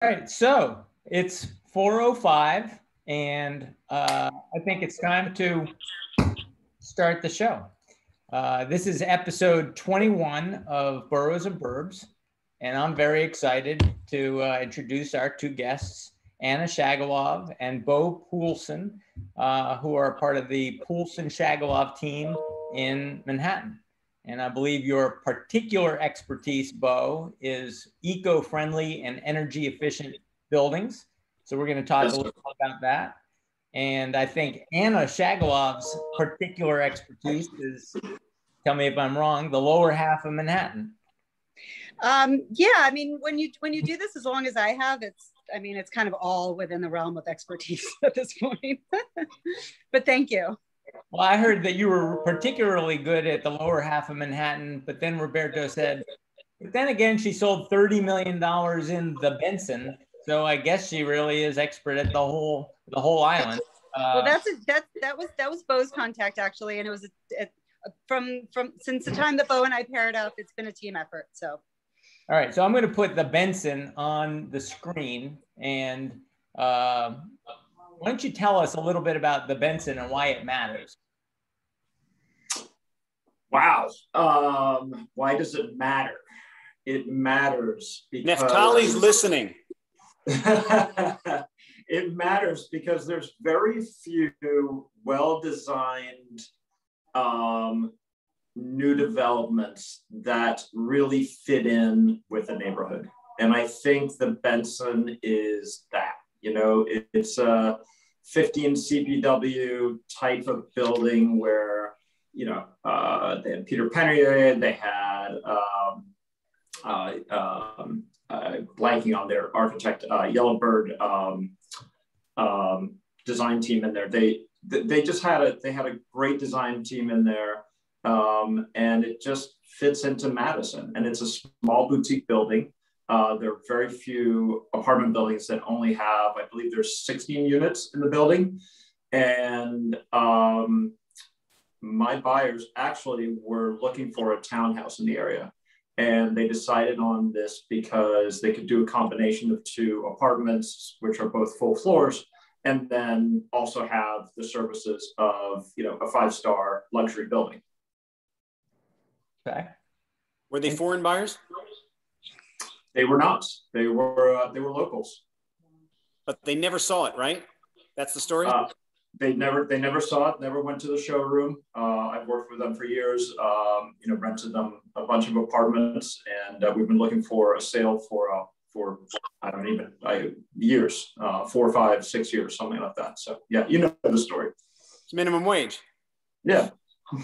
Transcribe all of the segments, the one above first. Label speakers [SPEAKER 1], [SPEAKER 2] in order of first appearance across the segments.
[SPEAKER 1] All right, so it's 4:05, and I think it's time to start the show. This is episode 21 of Boroughs and Burbs, and I'm very excited to introduce our two guests, Anna Shagalov and Bo Poulsen, who are part of the Poulsen-Shagalov team in Manhattan. And I believe your particular expertise, Bo, is eco-friendly and energy-efficient buildings. So we're going to talk a little bit about that. And I think Anna Shagalov's particular expertise is, tell me if I'm wrong, the lower half of Manhattan.
[SPEAKER 2] Yeah, I mean, when you do this as long as I have, it's kind of all within the realm of expertise at this point. But thank you.
[SPEAKER 1] Well, I heard that you were particularly good at the lower half of Manhattan, but then Roberto said, but then again, she sold $30 million in the Benson. So I guess she really is expert at the whole island.
[SPEAKER 2] Well, that was Bo's contact actually. And it was from since the time that Bo and I paired up, it's been a team effort. So.
[SPEAKER 1] All right, so I'm going to put the Benson on the screen, and why don't you tell us a little bit about the Benson and why it matters?
[SPEAKER 3] Wow. Why does it matter? It matters because
[SPEAKER 4] Neftali's listening.
[SPEAKER 3] It matters because there's very few well-designed new developments that really fit in with a neighborhood. And I think the Benson is that. You know, it's a 15 CPW type of building where, you know, they had Peter Penrier, they had blanking on their architect, Yellowbird design team in there. They just had a great design team in there, and it just fits into Madison. And it's a small boutique building. There are very few apartment buildings that only have, I believe there's 16 units in the building. And my buyers actually were looking for a townhouse in the area. And they decided on this because they could do a combination of two apartments, which are both full floors, and then also have the services of, you know, a 5-star luxury building.
[SPEAKER 1] Okay.
[SPEAKER 4] Were they foreign buyers?
[SPEAKER 3] They were not. They were locals.
[SPEAKER 4] But they never saw it, right? That's the story.
[SPEAKER 3] They never saw it. Never went to the showroom. I've worked with them for years. You know, rented them a bunch of apartments, and we've been looking for a sale for years, 4, 5, 6 years, something like that. So yeah, you know the story.
[SPEAKER 4] It's minimum wage.
[SPEAKER 3] Yeah.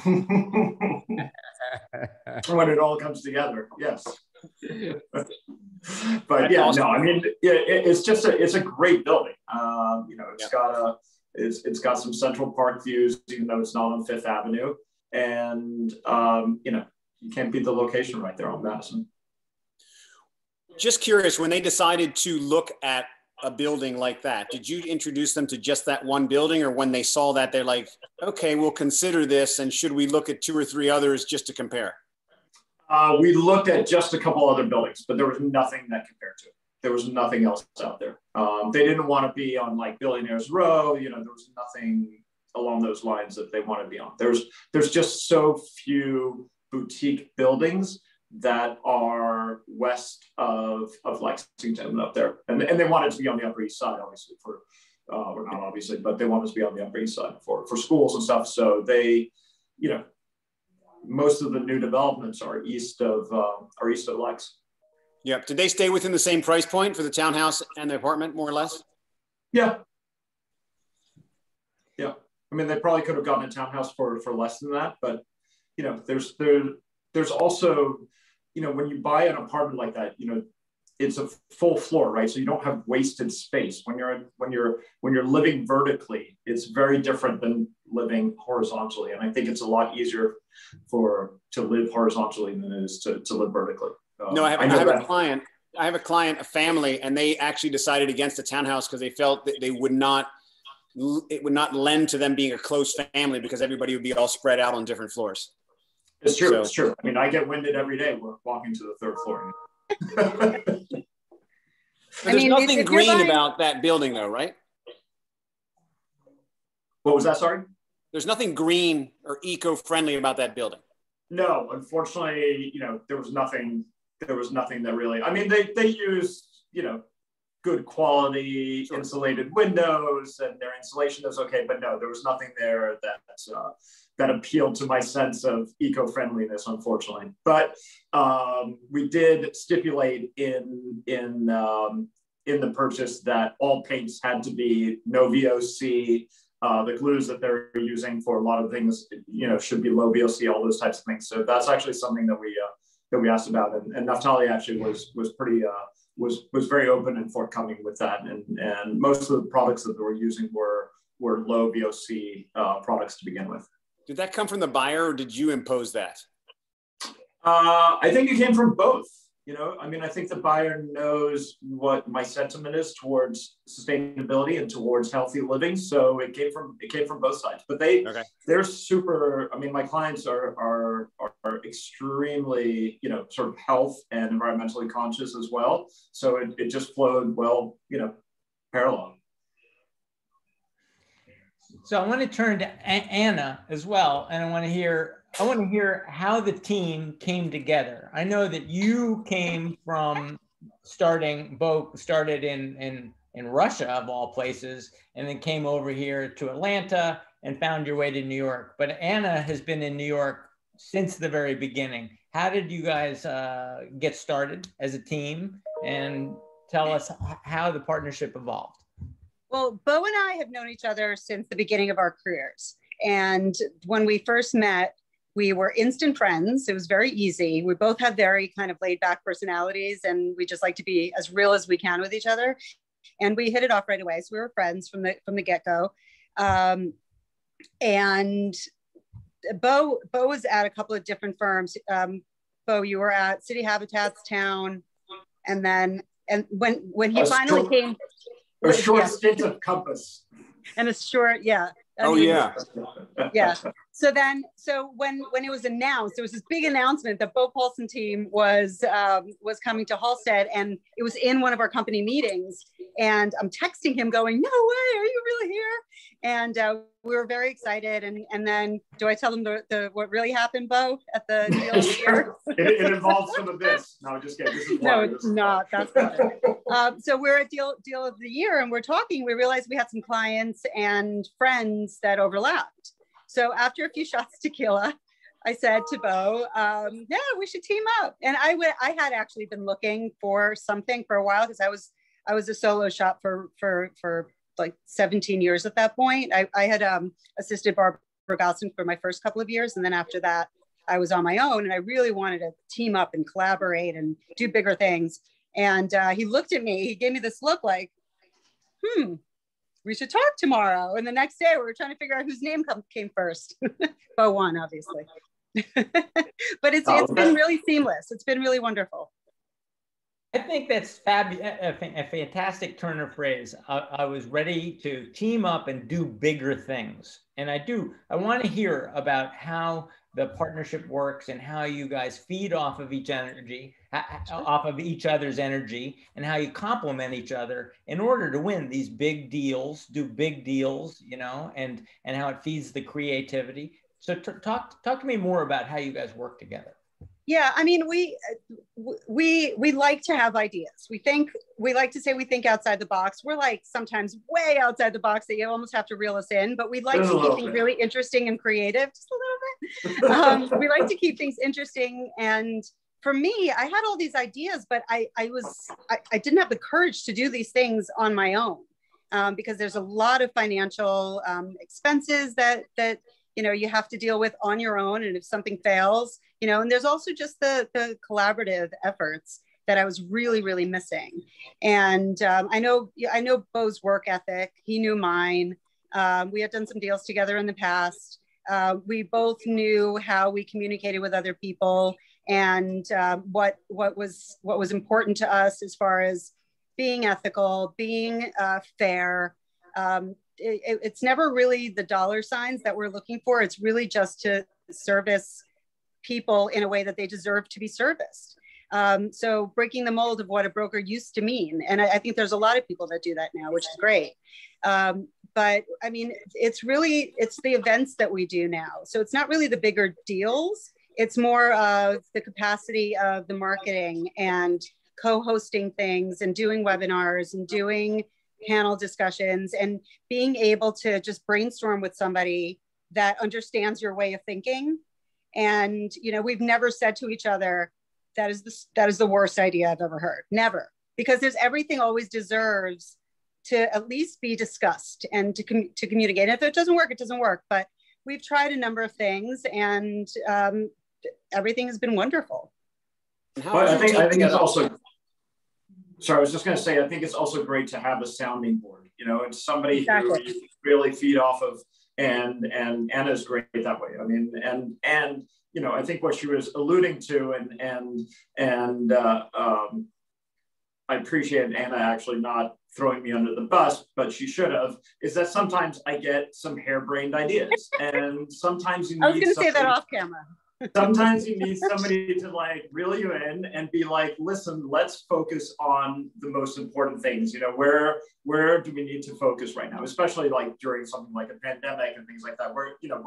[SPEAKER 3] When it all comes together, yes. But yeah, no, I mean, it's a great building. You know, it's got some Central Park views, even though it's not on Fifth Avenue, and you know, you can't beat the location right there on Madison.
[SPEAKER 4] Just curious, when they decided to look at a building like that, did you introduce them to just that one building, or when they saw that they're like, okay, we'll consider this, and should we look at 2 or 3 others just to compare?
[SPEAKER 3] We looked at just a couple other buildings, but there was nothing that compared to it. There was nothing else out there. They didn't want to be on like Billionaires Row. You know, there was nothing along those lines that they want to be on. There's just so few boutique buildings that are west of Lexington up there. And they wanted to be on the Upper East Side, obviously, or not obviously, but they wanted to be on the Upper East Side for schools and stuff. So they, you know, most of the new developments are east of Lex.
[SPEAKER 4] Yep. Did they stay within the same price point for the townhouse and the apartment, more or less?
[SPEAKER 3] Yeah. Yeah. I mean, they probably could have gotten a townhouse for less than that, but you know, there's also, you know, when you buy an apartment like that, you know, it's a full floor, right? So you don't have wasted space. When you're living vertically, it's very different than living horizontally. And I think it's a lot easier to live horizontally than it is to live vertically.
[SPEAKER 4] No, I have a client, a family, and they actually decided against a townhouse because they felt that it would not lend to them being a close family because everybody would be all spread out on different floors.
[SPEAKER 3] It's true. So, it's true. I mean, I get winded every day walking to the 3rd floor.
[SPEAKER 4] But there's nothing green about that building though, right?
[SPEAKER 3] What was that, sorry?
[SPEAKER 4] There's nothing green or eco-friendly about that building.
[SPEAKER 3] No, unfortunately, there was nothing that really, I mean, they used, good quality insulated windows, and their insulation was okay, but no, there was nothing there that appealed to my sense of eco-friendliness, unfortunately. But we did stipulate in the purchase that all paints had to be no VOC. The glues that they're using for a lot of things, should be low VOC, all those types of things. So that's actually something that we asked about, and Naftali actually was pretty was very open and forthcoming with that. And most of the products that they were using were low VOC products to begin with.
[SPEAKER 4] Did that come from the buyer, or did you impose that?
[SPEAKER 3] I think it came from both. I think the buyer knows what my sentiment is towards sustainability and towards healthy living. So it came from both sides. But they're super. I mean, my clients are extremely, sort of health and environmentally conscious as well. So it just flowed well, parallel.
[SPEAKER 1] So I want to turn to Anna as well, and I want to hear how the team came together. I know that you came from started in Russia of all places, and then came over here to Atlanta and found your way to New York. But Anna has been in New York since the very beginning. How did you guys get started as a team? And tell us how the partnership evolved.
[SPEAKER 2] Well, Bo and I have known each other since the beginning of our careers. And when we first met, we were instant friends. It was very easy. We both have very kind of laid back personalities, and we just like to be as real as we can with each other. And we hit it off right away. So we were friends from the get-go. And Bo was at a couple of different firms. Bo, you were at City Habitats Town. And when he finally came,
[SPEAKER 3] a short stint of Compass.
[SPEAKER 2] And a short, yeah. Yeah. So when it was announced, there was this big announcement that Bo Poulsen team was coming to Halstead, and it was in one of our company meetings. And I'm texting him going, "No way, are you really here?" And we were very excited. And then, do I tell them what really happened, Bo, at the deal of the year?
[SPEAKER 3] It involves some of this. No, just kidding. This is
[SPEAKER 2] no, it's not. That's not. So we're at deal of the year, and we're talking. We realized we had some clients and friends that overlapped. So after a few shots of tequila, I said to Bo, "Yeah, we should team up." And I had actually been looking for something for a while, because I was a solo shop for like 17 years at that point. I had assisted Barbara Gosson for my first couple of years, and then after that, I was on my own, and I really wanted to team up and collaborate and do bigger things. And he looked at me. He gave me this look like, we should talk tomorrow. And the next day, we were trying to figure out whose name came first. Bo won, obviously. But it's been really seamless. It's been really wonderful.
[SPEAKER 1] I think that's a fantastic turn of phrase. I was ready to team up and do bigger things. And I want to hear about how the partnership works and how you guys feed off of each other's energy, and how you complement each other in order to win these big deals, do big deals, and how it feeds the creativity. So talk to me more about how you guys work together.
[SPEAKER 2] Yeah, I mean, we like to have ideas. We like to say we think outside the box. We're like sometimes way outside the box that you almost have to reel us in, but we like to keep things really interesting and creative, just a little bit. We like to keep things interesting. And for me, I had all these ideas, but I didn't have the courage to do these things on my own, because there's a lot of financial expenses that you have to deal with on your own. And if something fails, and there's also just the collaborative efforts that I was really, really missing. And I know Bo's work ethic. He knew mine. We had done some deals together in the past. We both knew how we communicated with other people, and what was important to us as far as being ethical, being fair. It's never really the dollar signs that we're looking for. It's really just to service people in a way that they deserve to be serviced. So breaking the mold of what a broker used to mean. And I think there's a lot of people that do that now, which is great. But I mean, it's the events that we do now. So it's not really the bigger deals. It's more of the capacity of the marketing and co-hosting things and doing webinars and doing panel discussions and being able to just brainstorm with somebody that understands your way of thinking. And, you know, we've never said to each other, that is the worst idea I've ever heard. Never. Because everything always deserves to at least be discussed and to communicate. And if it doesn't work, it doesn't work. But we've tried a number of things, and everything has been wonderful.
[SPEAKER 3] But I think it's also, sorry, I was just going to say, I think it's also great to have a sounding board. You know, it's somebody who you really feed off of, and Anna's great that way. I mean, and you know, I think what she was alluding to, and I appreciate Anna actually not throwing me under the bus, but she should have, is that sometimes I get some harebrained ideas, and sometimes you need, I was
[SPEAKER 2] going to say that off camera.
[SPEAKER 3] Sometimes you need somebody to like reel you in and be like, listen, let's focus on the most important things. You know, where do we need to focus right now, especially like during something like a pandemic and things like that, where, you know,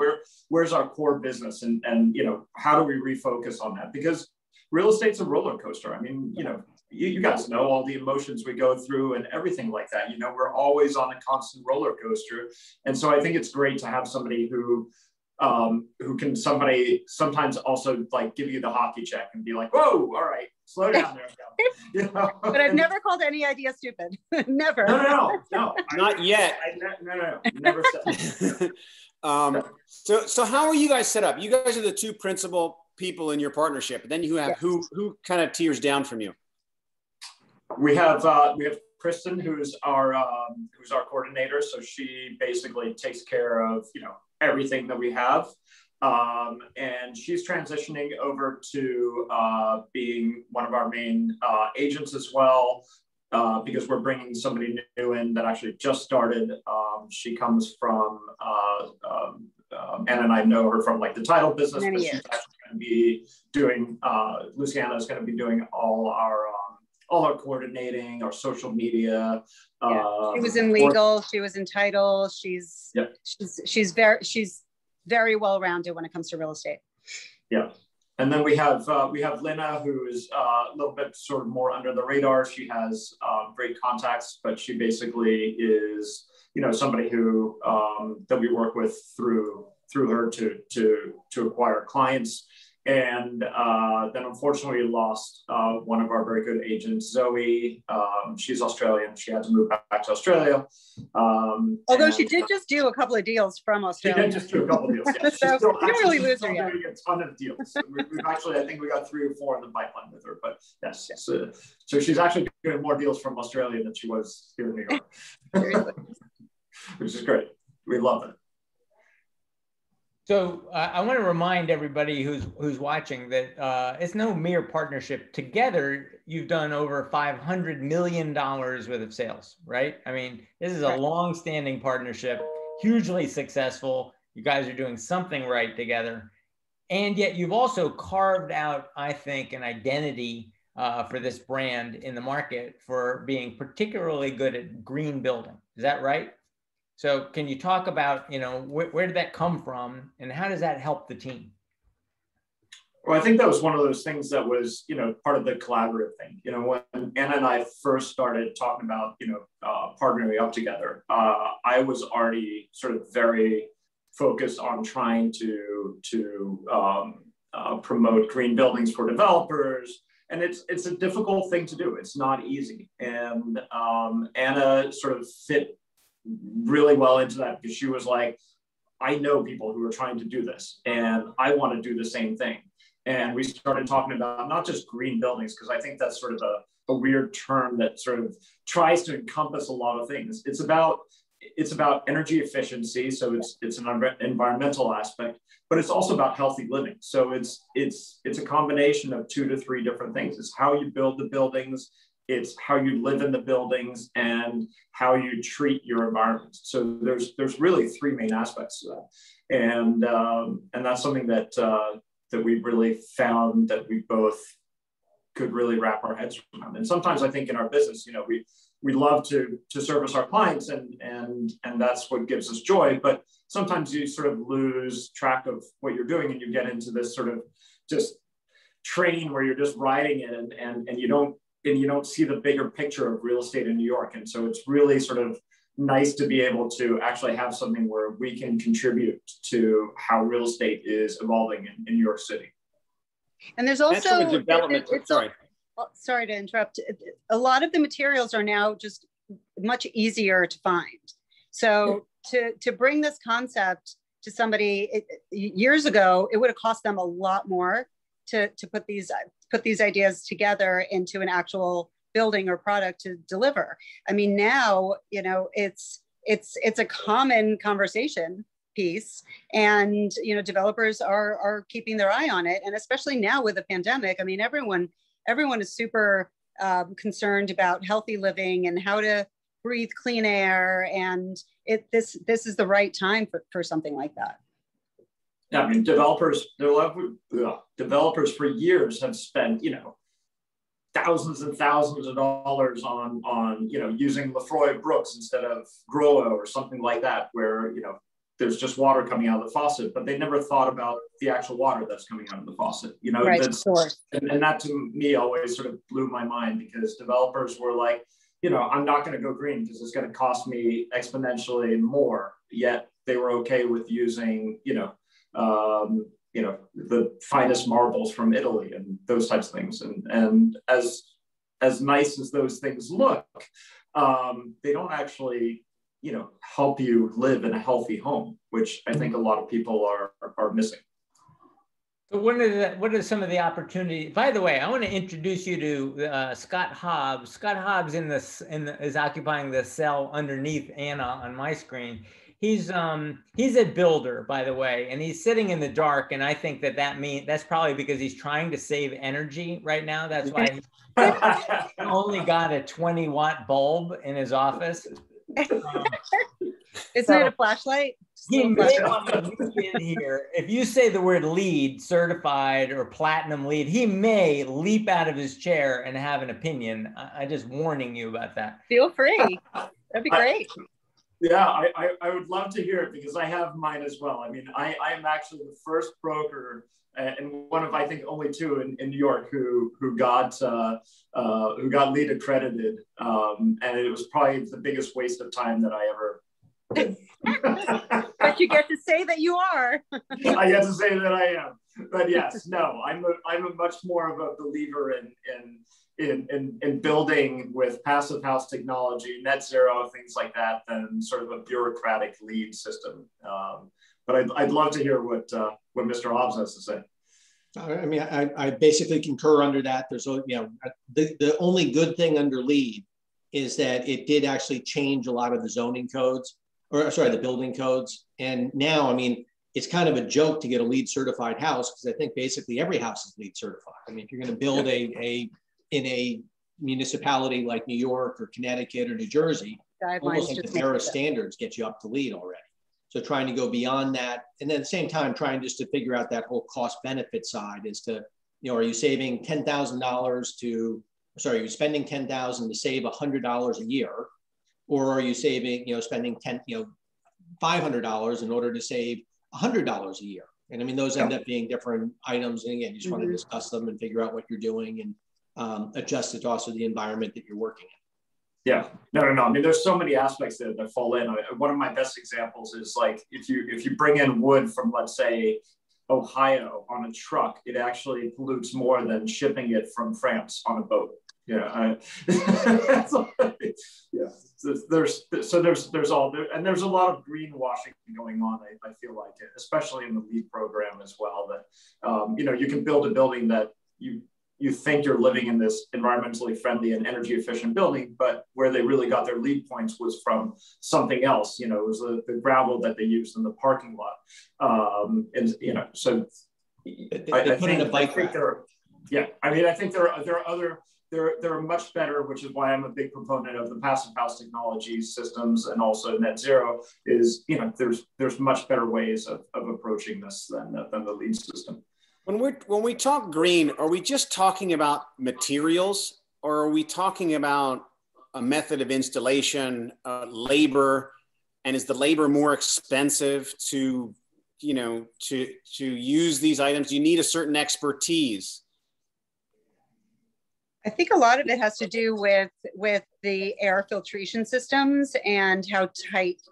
[SPEAKER 3] where's our core business, and you know, how do we refocus on that? Because real estate's a roller coaster. I mean, you know, you guys know all the emotions we go through and everything like that. You know, we're always on a constant roller coaster. And so I think it's great to have somebody who can sometimes also like give you the hockey check and be like, whoa, all right, slow down there. You know?
[SPEAKER 2] But I've never called any idea stupid. Never.
[SPEAKER 3] No.
[SPEAKER 4] Not yet.
[SPEAKER 3] No, never said.
[SPEAKER 4] So how are you guys set up? You guys are the two principal people in your partnership, and then you have who kind of tiers down from you?
[SPEAKER 3] We have Kristen, who's our coordinator. So she basically takes care of, you know, everything that we have. And she's transitioning over to being one of our main agents as well, because we're bringing somebody new in that actually just started. She comes from, Anna and I know her from like the title business, but she's actually going to be doing, Luciana is going to be doing all our coordinating, our social media.
[SPEAKER 2] She was in legal, she was in title. She's very well-rounded when it comes to real estate. Yeah.
[SPEAKER 3] And then we have Lena, who is a little bit sort of more under the radar. She has great contacts, but she basically is, you know, somebody who that we work with through her to acquire clients. And then unfortunately lost one of our very good agents, Zoe. She's Australian. She had to move back to Australia.
[SPEAKER 2] Although she did just do a couple of deals from Australia.
[SPEAKER 3] She did just do a couple of deals. Yeah.
[SPEAKER 2] So you didn't really lose her yet.
[SPEAKER 3] Doing a ton of deals. We've actually, I think we got 3 or 4 in the pipeline with her. But yes, so she's actually doing more deals from Australia than she was here in New York, which is great. We love it.
[SPEAKER 1] So I want to remind everybody who's watching that it's no mere partnership. Together, you've done over $500 million worth of sales, right? I mean, this is a long-standing partnership, hugely successful. You guys are doing something right together. And yet you've also carved out, I think, an identity for this brand in the market for being particularly good at green building. Is that right? So can you talk about, you know, where did that come from and how does that help the team?
[SPEAKER 3] Well, I think that was one of those things that was, you know, part of the collaborative thing. You know, when Anna and I first started talking about, you know, partnering up together, I was already sort of very focused on trying to promote green buildings for developers. And it's a difficult thing to do. It's not easy. And Anna sort of fit really well into that because she was like, I know people who are trying to do this and I want to do the same thing. And we started talking about not just green buildings, because I think that's sort of a weird term that sort of tries to encompass a lot of things. It's about energy efficiency. So it's an environmental aspect, but it's also about healthy living. So it's a combination of 2 to 3 different things. It's how you build the buildings, it's how you live in the buildings, and how you treat your environment. So there's really 3 main aspects to that, and that's something that we've really found that we both could really wrap our heads around. And sometimes I think in our business, you know, we love to service our clients, and that's what gives us joy. But sometimes you sort of lose track of what you're doing, and you get into this sort of just train where you're just riding it, and you don't see the bigger picture of real estate in New York. And so it's really sort of nice to be able to actually have something where we can contribute to how real estate is evolving in New York City.
[SPEAKER 2] And there's also
[SPEAKER 4] development.
[SPEAKER 2] Sorry to interrupt. A lot of the materials are now just much easier to find. So to bring this concept to somebody years ago, it would have cost them a lot more to put these ideas together into an actual building or product to deliver. I mean, now, you know, it's a common conversation piece, and, you know, developers are keeping their eye on it. And especially now with the pandemic, I mean, everyone is super concerned about healthy living and how to breathe clean air. And this is the right time for something like that.
[SPEAKER 3] Yeah, I mean, developers for years have spent, you know, thousands and thousands of dollars on you know, using Lefroy Brooks instead of Grow or something like that, where, you know, there's just water coming out of the faucet, but they never thought about the actual water that's coming out of the faucet, you know.
[SPEAKER 2] Right,
[SPEAKER 3] and that to me always sort of blew my mind, because developers were like, you know, I'm not going to go green because it's going to cost me exponentially more. Yet they were okay with using, you know, the finest marbles from Italy and those types of things. And as nice as those things look, they don't actually, you know, help you live in a healthy home, which I think a lot of people are missing.
[SPEAKER 1] So what are some of the opportunities? By the way, I want to introduce you to Scott Hobbs. Scott Hobbs is occupying the cell underneath Anna on my screen. He's a builder, by the way, and he's sitting in the dark. And I think that's probably because he's trying to save energy right now. That's why he only got a 20-watt bulb in his office.
[SPEAKER 2] Isn't it a flashlight?
[SPEAKER 1] He may want to leap in here. If you say the word LEED, certified or platinum LEED, he may leap out of his chair and have an opinion. I'm just warning you about that.
[SPEAKER 2] Feel free. That'd be great.
[SPEAKER 3] Yeah, I would love to hear it, because I have mine as well. I mean, I am actually the first broker and one of, I think, only two in New York who got LEED accredited, and it was probably the biggest waste of time that I ever did.
[SPEAKER 2] But you get to say that you are.
[SPEAKER 3] I get to say that I am. But yes, no, I'm a much more of a believer in building with passive house technology, net zero, things like that, than sort of a bureaucratic LEED system. But I'd love to hear what Mr. Hobbs has to say.
[SPEAKER 5] I mean, I basically concur under that. There's, you know, the only good thing under LEED is that it did actually change a lot of the zoning codes, or sorry, the building codes. And now, I mean, it's kind of a joke to get a LEED certified house, because I think basically every house is LEED certified. I mean, if you're going to build in a municipality like New York or Connecticut or New Jersey, almost like the Paris standards get you up to LEED already. So trying to go beyond that, and then at the same time trying just to figure out that whole cost benefit side as to, you know, are you saving $10,000 to, sorry, are you spending $10,000 to save $100 a year, or are you saving, you know, spending $500 in order to save $100 a year? And I mean, those end up being different items, and again, you just want to discuss them and figure out what you're doing and adjust it to also the environment that you're working in.
[SPEAKER 3] Yeah, no. I mean, there's so many aspects that fall in. One of my best examples is like if you bring in wood from, let's say, Ohio on a truck, it actually pollutes more than shipping it from France on a boat. Yeah, yeah. So there's all there, and there's a lot of greenwashing going on. I feel like, especially in the LEED program as well. That you know, you can build a building that you think you're living in this environmentally friendly and energy efficient building, but where they really got their LEED points was from something else. You know, it was the gravel that they used in the parking lot. And you know, so I think there are much better, which is why I'm a big proponent of the passive house technology systems and also net zero. Is, you know, there's much better ways of approaching this than the LEED system.
[SPEAKER 4] When we talk green, are we just talking about materials, or are we talking about a method of installation, labor, and is the labor more expensive to, you know, to use these items? Do you need a certain expertise?
[SPEAKER 2] I think a lot of it has to do with the air filtration systems and how tight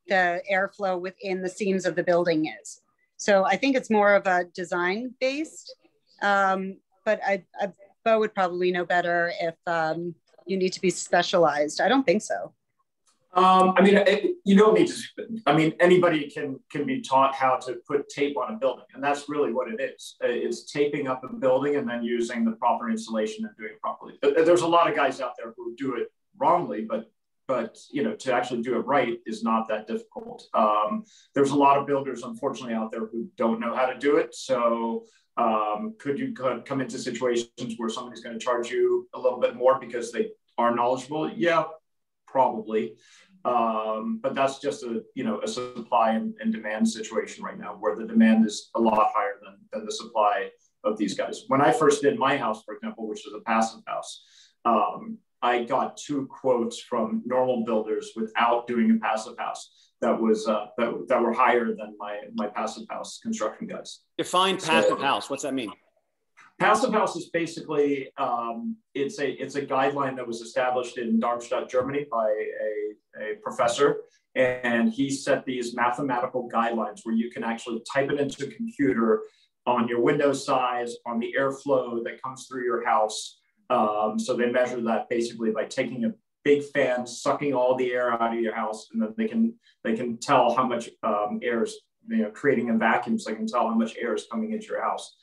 [SPEAKER 2] the airflow within the seams of the building is. So I think it's more of a design based, but Bo would probably know better if you need to be specialized. I don't think so.
[SPEAKER 3] I mean, you don't need to. I mean, anybody can be taught how to put tape on a building, and that's really what it is. It's taping up a building and then using the proper insulation and doing it properly. There's a lot of guys out there who do it wrongly, but you know, to actually do it right is not that difficult. There's a lot of builders, unfortunately, out there who don't know how to do it. So could you come into situations where somebody's going to charge you a little bit more because they are knowledgeable? Yeah, probably. But that's just a supply and demand situation right now, where the demand is a lot higher than the supply of these guys. When I first did my house, for example, which was a passive house, I got 2 quotes from normal builders without doing a passive house that were higher than my passive house construction guys.
[SPEAKER 4] Define passive house. What's that mean?
[SPEAKER 3] Passive house is basically it's a guideline that was established in Darmstadt, Germany, by a professor, and he set these mathematical guidelines where you can actually type it into a computer on your window size, on the airflow that comes through your house. So they measure that basically by taking a big fan, sucking all the air out of your house, and then they can tell how much air is, creating a vacuum, so they can tell how much air is coming into your house.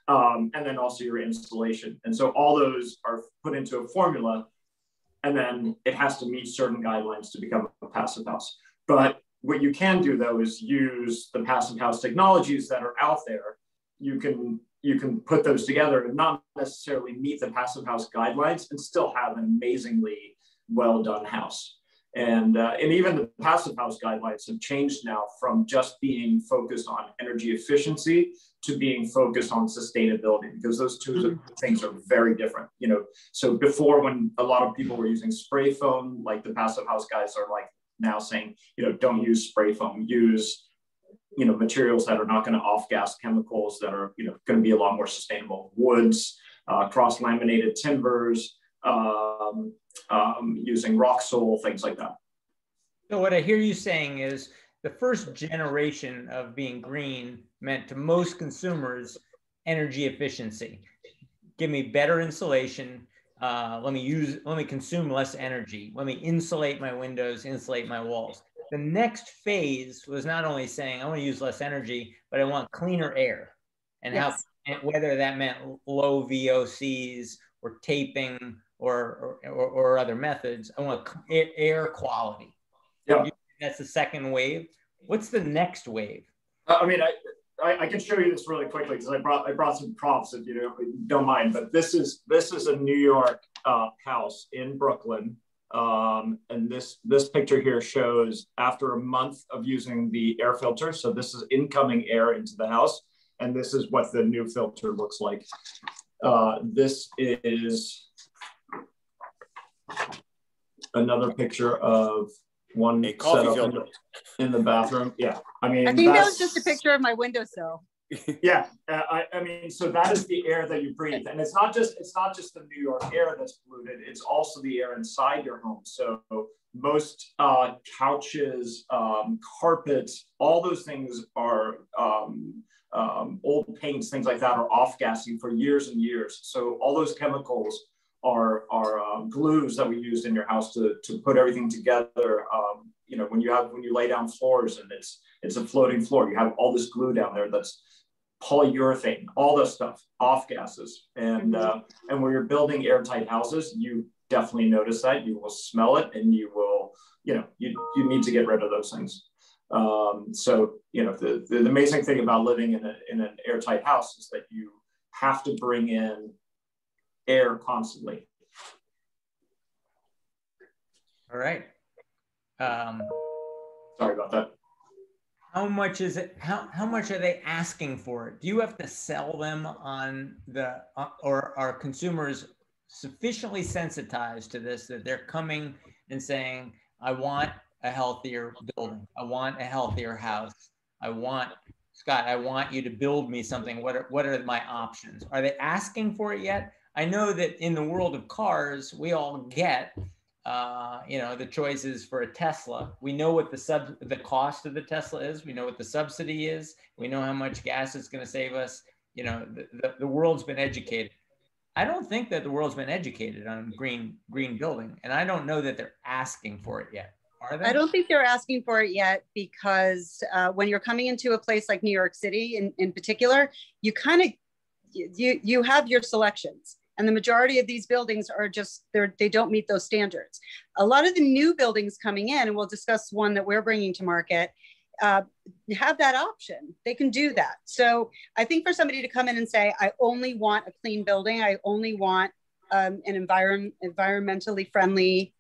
[SPEAKER 3] And then also your installation. And so all those are put into a formula, and then it has to meet certain guidelines to become a passive house. But what you can do, though, is use the passive house technologies that are out there. You can put those together and not necessarily meet the passive house guidelines and still have an amazingly well done house. And even the passive house guidelines have changed now from just being focused on energy efficiency to being focused on sustainability, because those two things are very different. So before, when a lot of people were using spray foam, like the passive house guys are like now saying, don't use spray foam, use materials that are not going to off-gas chemicals, that are going to be a lot more sustainable, woods, cross-laminated timbers, using rock sole, things like that.
[SPEAKER 1] So what I hear you saying is the first generation of being green meant to most consumers energy efficiency. Give me better insulation. Let me consume less energy. Let me insulate my windows, insulate my walls. The next phase was not only saying I want to use less energy, but I want cleaner air, and yes, whether that meant low VOCs or taping or other methods. I want air quality.
[SPEAKER 3] Yeah,
[SPEAKER 1] that's the second wave. What's the next wave?
[SPEAKER 3] I mean, I can show you this really quickly because I brought some props if you don't mind. But this is a New York house in Brooklyn, and this picture here shows after a month of using the air filter. So this is incoming air into the house, and this is what the new filter looks like. This is another picture of one setup in the bathroom. Yeah, I mean,
[SPEAKER 2] I think that was just a picture of my windowsill.
[SPEAKER 3] Yeah, I mean, so that is the air that you breathe, and it's not just the New York air that's polluted; it's also the air inside your home. So most couches, carpets, all those things are old paints, things like that, are off-gassing for years and years. So all those chemicals are glues that we used in your house to put everything together. When you lay down floors and it's a floating floor, you have all this glue down there that's polyurethane, all this stuff, off gases. And when you're building airtight houses, you definitely notice that. You will smell it, and you will, you need to get rid of those things. So the amazing thing about living in an airtight house is that you have to bring in air constantly.
[SPEAKER 1] All right.
[SPEAKER 3] Sorry about that.
[SPEAKER 1] How much is it? How much are they asking for it? Do you have to sell them on the, or are consumers sufficiently sensitized to this that they're coming and saying, I want a healthier building. I want a healthier house. Scott, I want you to build me something. What are my options? Are they asking for it yet? I know that in the world of cars, we all get, the choices for a Tesla. We know what the cost of the Tesla is. We know what the subsidy is. We know how much gas it's going to save us. The world's been educated. I don't think that the world's been educated on green building, and I don't know that they're asking for it yet. Are they?
[SPEAKER 2] I don't think they're asking for it yet because when you're coming into a place like New York City in particular, you kind of, you have your selections. And the majority of these buildings are just, they don't meet those standards. A lot of the new buildings coming in, and we'll discuss one that we're bringing to market, have that option. They can do that. So I think for somebody to come in and say, I only want a clean building, I only want an environmentally friendly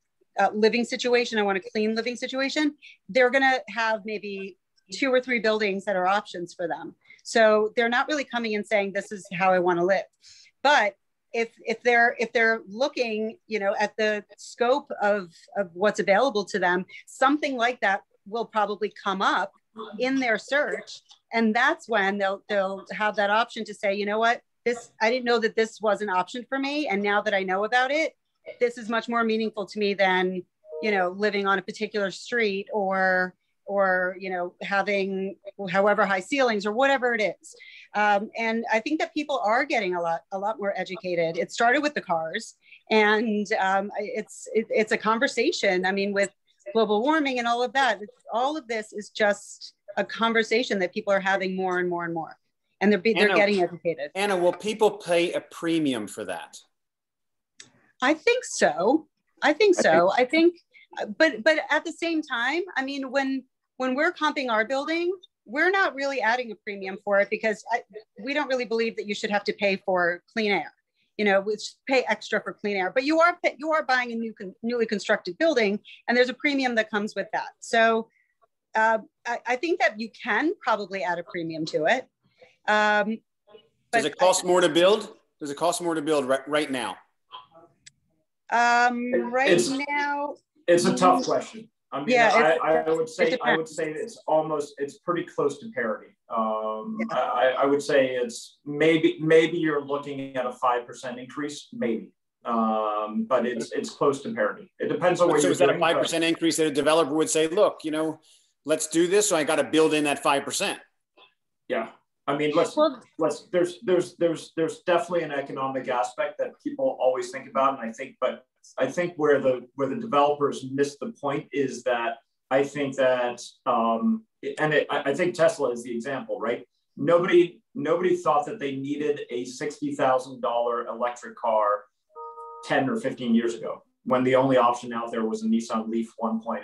[SPEAKER 2] living situation, I want a clean living situation, they're going to have maybe 2 or 3 buildings that are options for them. So they're not really coming and saying, this is how I want to live. But if they're looking, at the scope of what's available to them, something like that will probably come up in their search, and that's when they'll have that option to say, you know what, I didn't know that this was an option for me, and now that I know about it, this is much more meaningful to me than living on a particular street or having however high ceilings or whatever it is. And I think that people are getting a lot more educated. It started with the cars, and it's a conversation. I mean, with global warming and all of that, all of this is just a conversation that people are having more and more and more, and they're getting educated.
[SPEAKER 4] Anna, will people pay a premium for that?
[SPEAKER 2] I think so. I think, but at the same time, I mean, when we're comping our building, we're not really adding a premium for it because we don't really believe that you should have to pay for clean air. We pay extra for clean air, but you are buying a newly constructed building, and there's a premium that comes with that. So I think that you can probably add a premium to it.
[SPEAKER 4] Does it cost more to build? Does it cost more to build right now?
[SPEAKER 2] Now,
[SPEAKER 3] it's a tough question. I mean, yeah, I would say it's pretty close to parity. I would say it's maybe you're looking at a 5% increase, maybe, but it's close to parity. It depends on what you're doing.
[SPEAKER 4] So is that a 5% increase that a developer would say, look, let's do this, so I got to build in that 5%?
[SPEAKER 3] Yeah. I mean, there's definitely an economic aspect that people always think about, and I think where the developers miss the point is that I think that I think Tesla is the example, right? Nobody thought that they needed a $60,000 electric car 10 or 15 years ago, when the only option out there was a Nissan Leaf 1.0.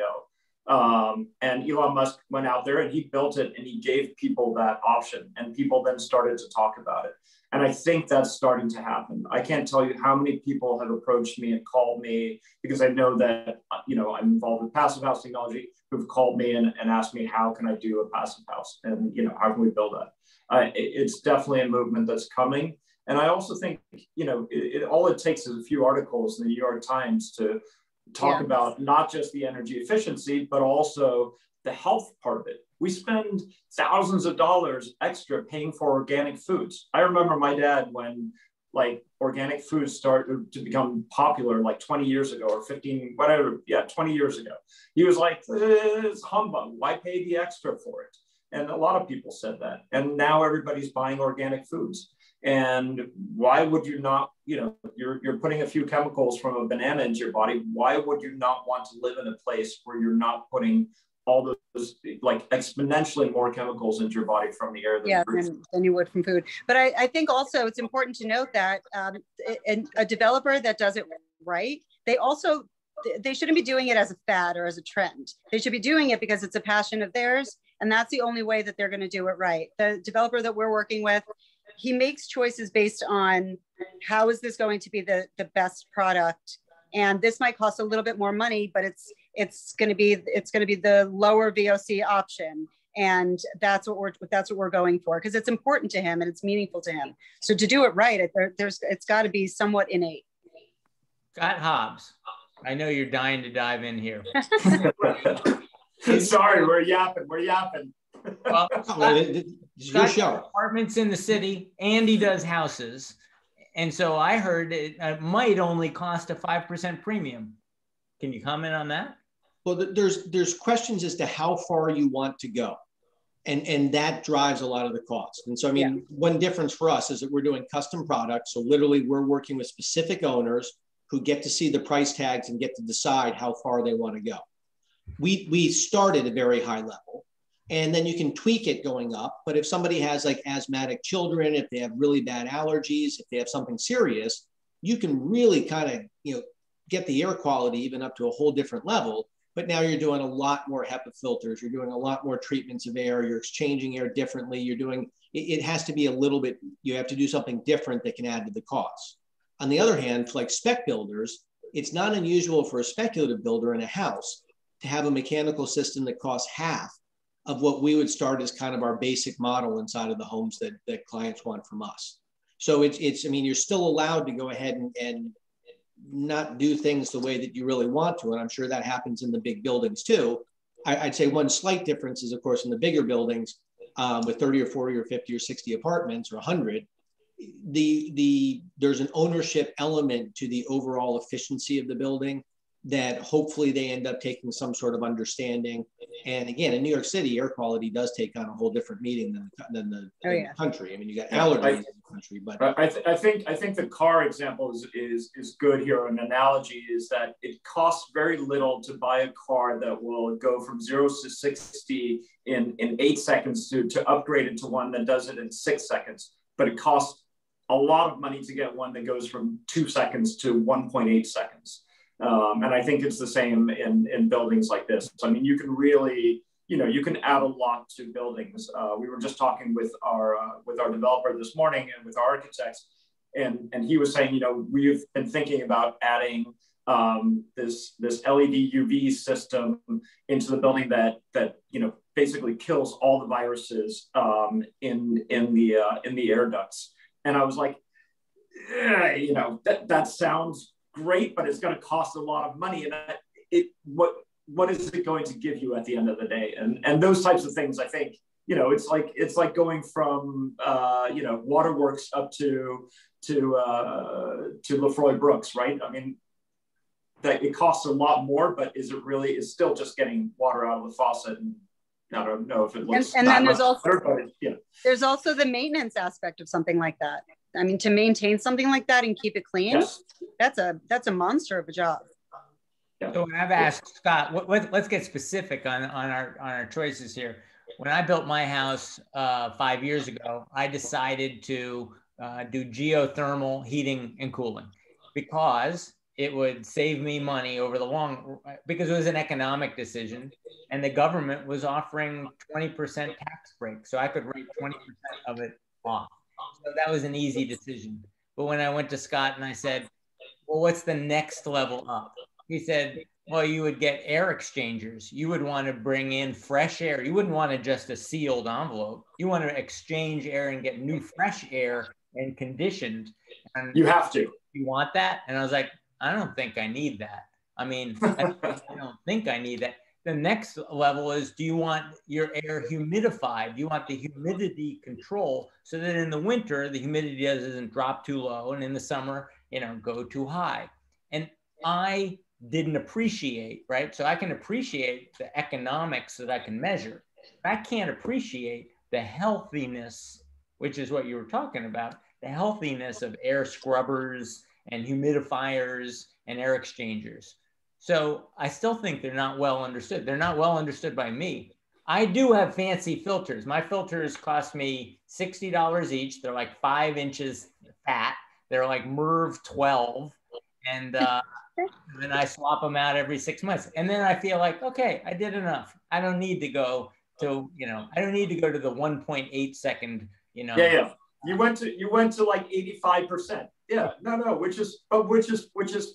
[SPEAKER 3] And Elon Musk went out there and he built it, and he gave people that option, and people then started to talk about it. And I think that's starting to happen. I can't tell you how many people have approached me and called me, because I know that, I'm involved with passive house technology, who've called me and asked me, how can I do a passive house? And, how can we build that? It's definitely a movement that's coming. And I also think, all it takes is a few articles in the New York Times to talk about not just the energy efficiency, but also the health part of it. We spend thousands of dollars extra paying for organic foods. I remember my dad when organic foods started to become popular 20 years ago or 15, whatever. Yeah, 20 years ago. He was like, it's humbug. Why pay the extra for it? And a lot of people said that. And now everybody's buying organic foods. And why would you not, you're putting a few chemicals from a banana into your body. Why would you not want to live in a place where you're not putting all those exponentially more chemicals into your body from the air
[SPEAKER 2] than you would from food? But I think also it's important to note that a developer that does it right, they shouldn't be doing it as a fad or as a trend. They should be doing it because it's a passion of theirs. And that's the only way that they're going to do it right. The developer that we're working with, he makes choices based on how is this going to be the best product, and this might cost a little bit more money, but it's going to be the lower VOC option, And that's what we're going for, because it's important to him and it's meaningful to him. So to do it right, it's got to be somewhat innate.
[SPEAKER 1] Scott Hobbs, I know you're dying to dive in here.
[SPEAKER 3] Sorry, we're yapping.
[SPEAKER 1] Well,
[SPEAKER 5] your show.
[SPEAKER 1] Apartments in the city, and he does houses. And so I heard it might only cost a 5% premium. Can you comment on that?
[SPEAKER 5] Well, there's questions as to how far you want to go. And that drives a lot of the cost. And so, I mean, one difference for us is that we're doing custom products. So literally we're working with specific owners who get to see the price tags and get to decide how far they want to go. We start at a very high level, and then you can tweak it going up. But if somebody has like asthmatic children, if they have really bad allergies, if they have something serious, you can really kind of, get the air quality even up to a whole different level. But now you're doing a lot more HEPA filters. You're doing a lot more treatments of air. You're exchanging air differently. It has to be a little bit, you have to do something different that can add to the cost. On the other hand, like spec builders, it's not unusual for a speculative builder in a house to have a mechanical system that costs half of what we would start as kind of our basic model inside of the homes that clients want from us. So you're still allowed to go ahead and not do things the way that you really want to. And I'm sure that happens in the big buildings too. I'd say one slight difference is, of course, in the bigger buildings with 30 or 40 or 50 or 60 apartments or 100, there's an ownership element to the overall efficiency of the building that hopefully they end up taking some sort of understanding. And again, in New York City, air quality does take on a whole different meaning than the country. I mean, you got allergies in the country, but
[SPEAKER 3] I think the car example is good here. An analogy is that it costs very little to buy a car that will go from 0 to 60 in 8 seconds to upgrade it to one that does it in 6 seconds. But it costs a lot of money to get one that goes from 2 seconds to 1.8 seconds. And I think it's the same in buildings like this. I mean, you can really, you can add a lot to buildings. We were just talking with our developer this morning and with our architects, and he was saying, we've been thinking about adding this LED UV system into the building that basically kills all the viruses in the air ducts. And I was like, that sounds great, but it's going to cost a lot of money. And what is it going to give you at the end of the day? And those types of things, I think, it's like going from waterworks up to Lefroy Brooks, right? I mean, that it costs a lot more, but is it really? It's still just getting water out of the faucet. And I don't know if it looks.
[SPEAKER 2] And then there's also
[SPEAKER 3] better, but
[SPEAKER 2] there's also the maintenance aspect of something like that. I mean, to maintain something like that and keep it clean, that's a monster of a job.
[SPEAKER 3] Yeah.
[SPEAKER 1] So when I've asked Scott, let's get specific on our choices here. When I built my house 5 years ago, I decided to do geothermal heating and cooling because it would save me money over the because it was an economic decision, and the government was offering 20% tax break, so I could write 20% of it off. So that was an easy decision. But when I went to Scott and I said, well, what's the next level up? He said, well, you would get air exchangers. You would want to bring in fresh air. You wouldn't want just a sealed envelope. You want to exchange air and get new fresh air and conditioned. And
[SPEAKER 3] you have to.
[SPEAKER 1] You want that? And I was like, I don't think I need that. I mean, I don't think I need that. The next level is, do you want your air humidified? Do you want the humidity control so that in the winter, the humidity doesn't drop too low, and in the summer, go too high? And I didn't appreciate, right? So I can appreciate the economics that I can measure. But I can't appreciate the healthiness, which is what you were talking about, the healthiness of air scrubbers and humidifiers and air exchangers. So I still think they're not well understood. They're not well understood by me. I do have fancy filters. My filters cost me $60 each. They're like 5 inches fat. They're like MERV 12. And then I swap them out every 6 months. And then I feel like, okay, I did enough. I don't need to go to, I don't need to go to the 1.8 second,
[SPEAKER 3] Yeah. You went to like 85%. Yeah, no, which is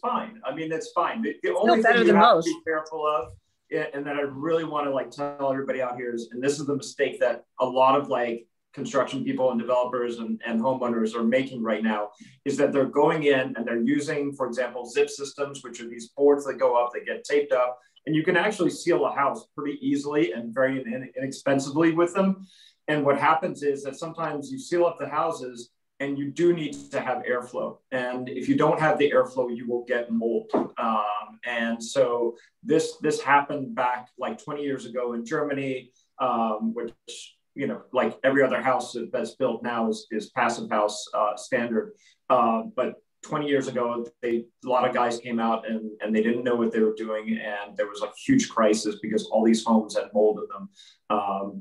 [SPEAKER 3] fine. I mean, it's fine. The only thing you have to be careful of and that I really want to like tell everybody out here is, and this is the mistake that a lot of like construction people and developers and homeowners are making right now, is that they're going in and they're using, for example, zip systems, which are these boards that go up, they get taped up, and you can actually seal a house pretty easily and very inexpensively with them. And what happens is that sometimes you seal up the houses and you do need to have airflow. And if you don't have the airflow, you will get mold. And so this happened back like 20 years ago in Germany, which, you know, like every other house that's built now is passive house standard. But 20 years ago, a lot of guys came out and they didn't know what they were doing. And there was a huge crisis because all these homes had mold in them.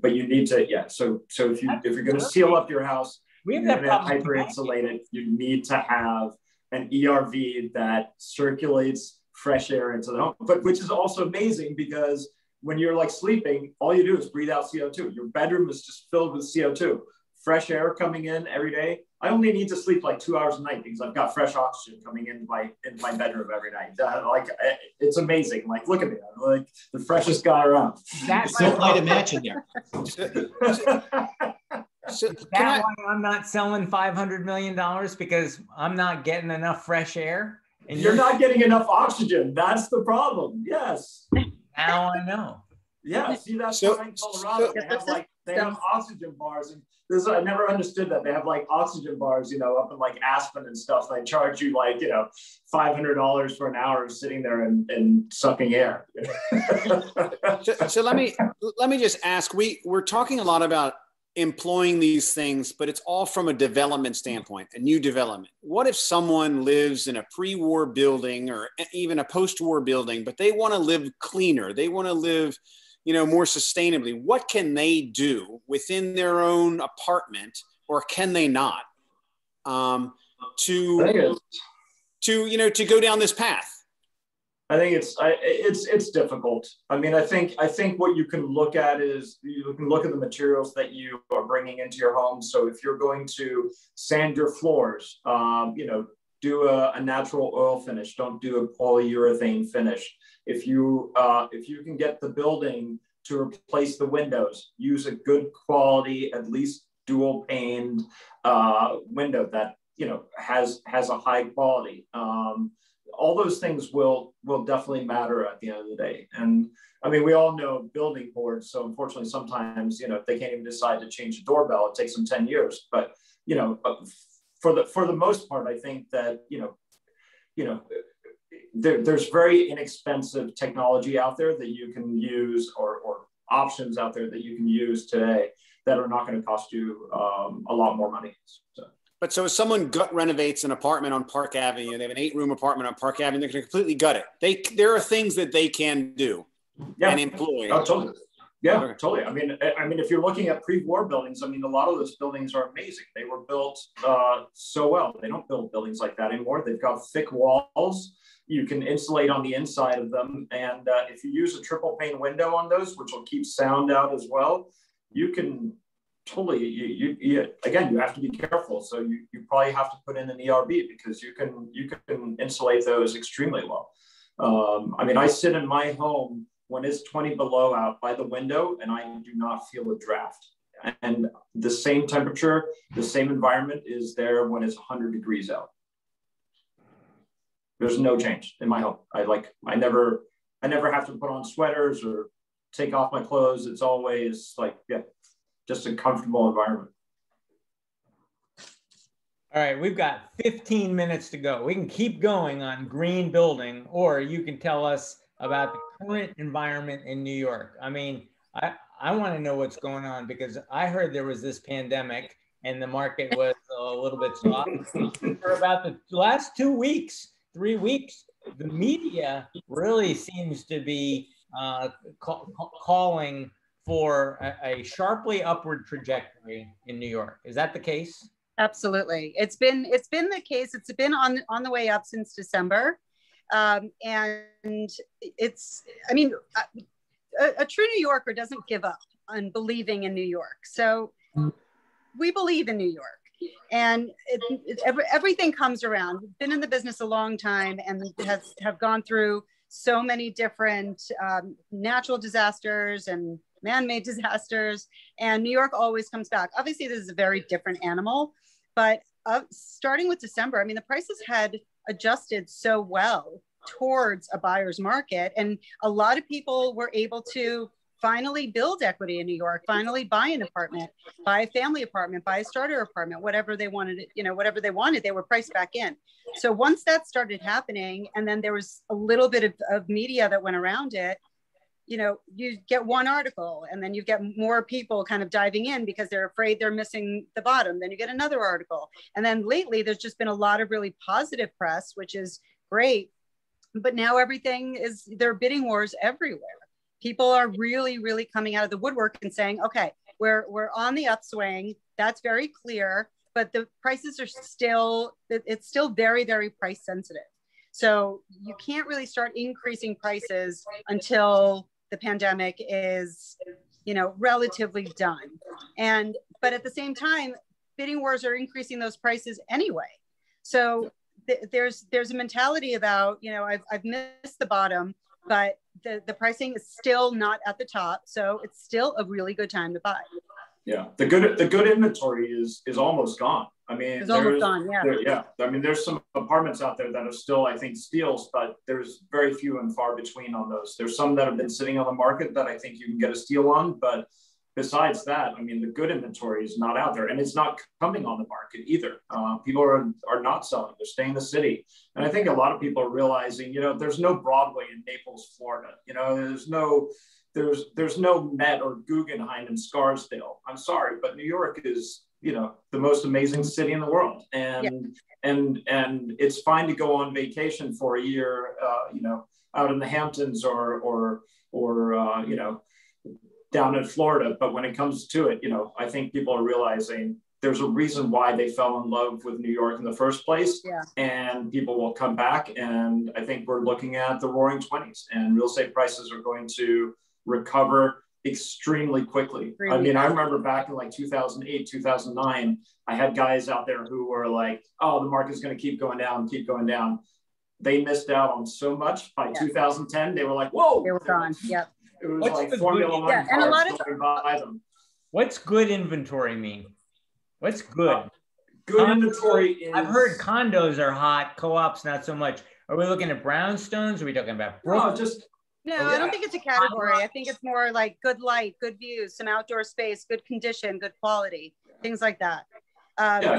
[SPEAKER 3] But you need to, yeah. So if you're going to seal up your house, we have that hyper insulated, you need to have an ERV that circulates fresh air into the home, but which is also amazing because when you're like sleeping, all you do is breathe out CO2. Your bedroom is just filled with CO2. Fresh air coming in every day. I only need to sleep like 2 hours a night because I've got fresh oxygen coming in my bedroom every night. It's amazing. Like, look at me. I'm like the freshest guy around.
[SPEAKER 5] That's so light a match in there.
[SPEAKER 1] So is that why I'm not selling $500 million? Because I'm not getting enough fresh air?
[SPEAKER 3] And you're not getting enough oxygen. That's the problem. Yes.
[SPEAKER 1] Now I know.
[SPEAKER 3] Yeah. See, that's why in Colorado they have oxygen bars. And I never understood that. They have like oxygen bars, you know, up in like Aspen and stuff. They charge you like, you know, $500 for an hour of sitting there and sucking air.
[SPEAKER 4] So let me just ask, we're talking a lot about employing these things, but it's all from a development standpoint, a new development. What if someone lives in a pre-war building or even a post-war building, but they want to live cleaner? They want to live, you know, more sustainably. What can they do within their own apartment, or can they not, to go down this path?
[SPEAKER 3] I think it's difficult. I mean, I think what you can look at is you can look at the materials that you are bringing into your home. So if you're going to sand your floors, you know, do a natural oil finish. Don't do a polyurethane finish. If you can get the building to replace the windows, use a good quality, at least dual paned window that, you know, has a high quality. All those things will definitely matter at the end of the day. And I mean, we all know building boards. So unfortunately, sometimes, you know, if they can't even decide to change the doorbell, it takes them 10 years. But, you know, for the most part, I think that, you know, there's very inexpensive technology out there that you can use or options out there that you can use today that are not going to cost you a lot more money.
[SPEAKER 4] But so if someone gut renovates an apartment on Park Avenue, they have an 8-room apartment on Park Avenue, they're going to completely gut it. There are things that they can do and employ.
[SPEAKER 3] Oh, totally. Yeah, totally. I mean, if you're looking at pre-war buildings, I mean, a lot of those buildings are amazing. They were built so well. They don't build buildings like that anymore. They've got thick walls. You can insulate on the inside of them. And if you use a triple pane window on those, which will keep sound out as well, you can totally, again, you have to be careful. So you probably have to put in an ERB because you can insulate those extremely well. I mean, I sit in my home when it's 20 below out by the window and I do not feel a draft. And the same temperature, the same environment is there when it's 100 degrees out. There's no change in my home. I never have to put on sweaters or take off my clothes. It's always like, yeah, just a comfortable environment.
[SPEAKER 1] All right, we've got 15 minutes to go. We can keep going on green building, or you can tell us about the current environment in New York. I mean, I want to know what's going on because I heard there was this pandemic and the market was a little bit soft. For about the last 2 weeks, 3 weeks, the media really seems to be calling for a sharply upward trajectory in New York. Is that the case?
[SPEAKER 2] Absolutely. It's been the case. It's been on the way up since December. And it's, I mean, a true New Yorker doesn't give up on believing in New York. So we believe in New York. And everything comes around. We've been in the business a long time and have gone through so many different natural disasters and man-made disasters, and New York always comes back. Obviously, this is a very different animal, but starting with December, I mean, the prices had adjusted so well towards a buyer's market, and a lot of people were able to finally build equity in New York, finally buy an apartment, buy a family apartment, buy a starter apartment, whatever they wanted, whatever they wanted, they were priced back in. So once that started happening, and then there was a little bit of media that went around it, you get one article and then you get more people kind of diving in because they're afraid they're missing the bottom. Then you get another article. And then lately there's just been a lot of really positive press, which is great. But now there are bidding wars everywhere. People are really, really coming out of the woodwork and saying, okay, we're on the upswing. That's very clear, but the prices are it's still very, very price sensitive. So you can't really start increasing prices until the pandemic is, relatively done. But at the same time, bidding wars are increasing those prices anyway. So there's a mentality about, I've missed the bottom, but the pricing is still not at the top. So it's still a really good time to buy.
[SPEAKER 3] Yeah, the good inventory is almost gone. I mean,
[SPEAKER 2] it's almost gone. Yeah.
[SPEAKER 3] I mean, there's some apartments out there that are still, I think, steals, but there's very few and far between on those. There's some that have been sitting on the market that I think you can get a steal on, but besides that, I mean, the good inventory is not out there, and it's not coming on the market either. People are not selling; they're staying in the city, and I think a lot of people are realizing, there's no Broadway in Naples, Florida. There's no Met or Guggenheim in Scarsdale. I'm sorry, but New York is, the most amazing city in the world. And it's fine to go on vacation for a year, out in the Hamptons or down in Florida. But when it comes to it, I think people are realizing there's a reason why they fell in love with New York in the first place, and people will come back. And I think we're looking at the roaring 20s, and real estate prices are going to recover extremely quickly. I mean, I remember back in like 2008, 2009, I had guys out there who were like, oh, the market's going to keep going down, keep going down. They missed out on so much. By 2010, they were like, whoa.
[SPEAKER 2] They were gone. Yep.
[SPEAKER 3] It was like Formula One
[SPEAKER 2] and a lot
[SPEAKER 3] cars going by them.
[SPEAKER 1] What's good inventory mean? What's good?
[SPEAKER 3] Good inventory is...
[SPEAKER 1] I've heard condos are hot, co-ops not so much. Are we looking at brownstones? Are we talking about Brooklyn?
[SPEAKER 2] No, I don't think it's a category. I think it's more like good light, good views, some outdoor space, good condition, good quality, things like that.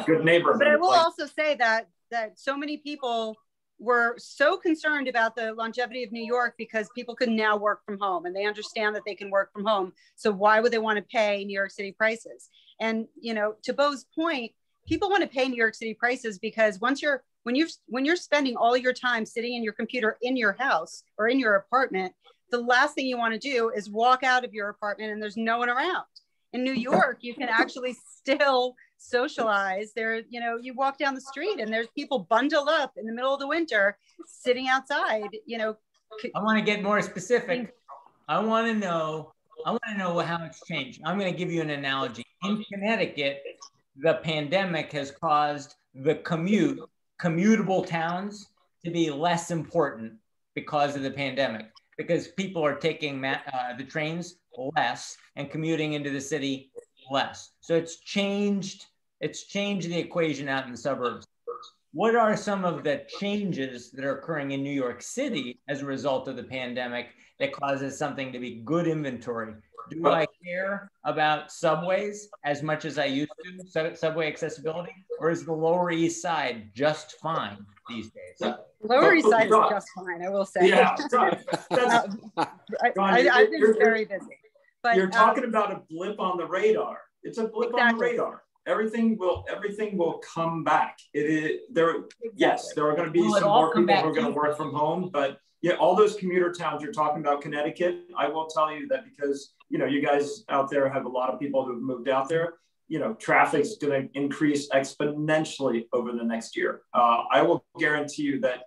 [SPEAKER 3] Good neighborhood.
[SPEAKER 2] But I will also say that so many people were so concerned about the longevity of New York because people can now work from home, and they understand that they can work from home. So why would they want to pay New York City prices? And, to Bo's point, people want to pay New York City prices because when you're spending all your time sitting in your computer in your house or in your apartment, the last thing you want to do is walk out of your apartment and there's no one around. In New York, you can actually still socialize. You walk down the street and there's people bundled up in the middle of the winter sitting outside.
[SPEAKER 1] I want to get more specific. I want to know how it's changed. I'm going to give you an analogy. In Connecticut, the pandemic has caused the commutable towns to be less important because of the pandemic, because people are taking the trains less and commuting into the city less. So it's changed the equation out in the suburbs. What are some of the changes that are occurring in New York City as a result of the pandemic that causes something to be good inventory? Do I care about subways as much as I used to, subway accessibility, or is the Lower East Side just fine these days?
[SPEAKER 2] Lower East Side is just fine, I will say.
[SPEAKER 3] Yeah,
[SPEAKER 2] I've been very busy. But
[SPEAKER 3] you're talking about a blip on the radar. It's a blip on the radar. Everything will come back. Yes, there are going to be some more people who are going to work from home, but all those commuter towns you're talking about, Connecticut, I will tell you that because you guys out there have a lot of people who've moved out there. Traffic's going to increase exponentially over the next year. I will guarantee you that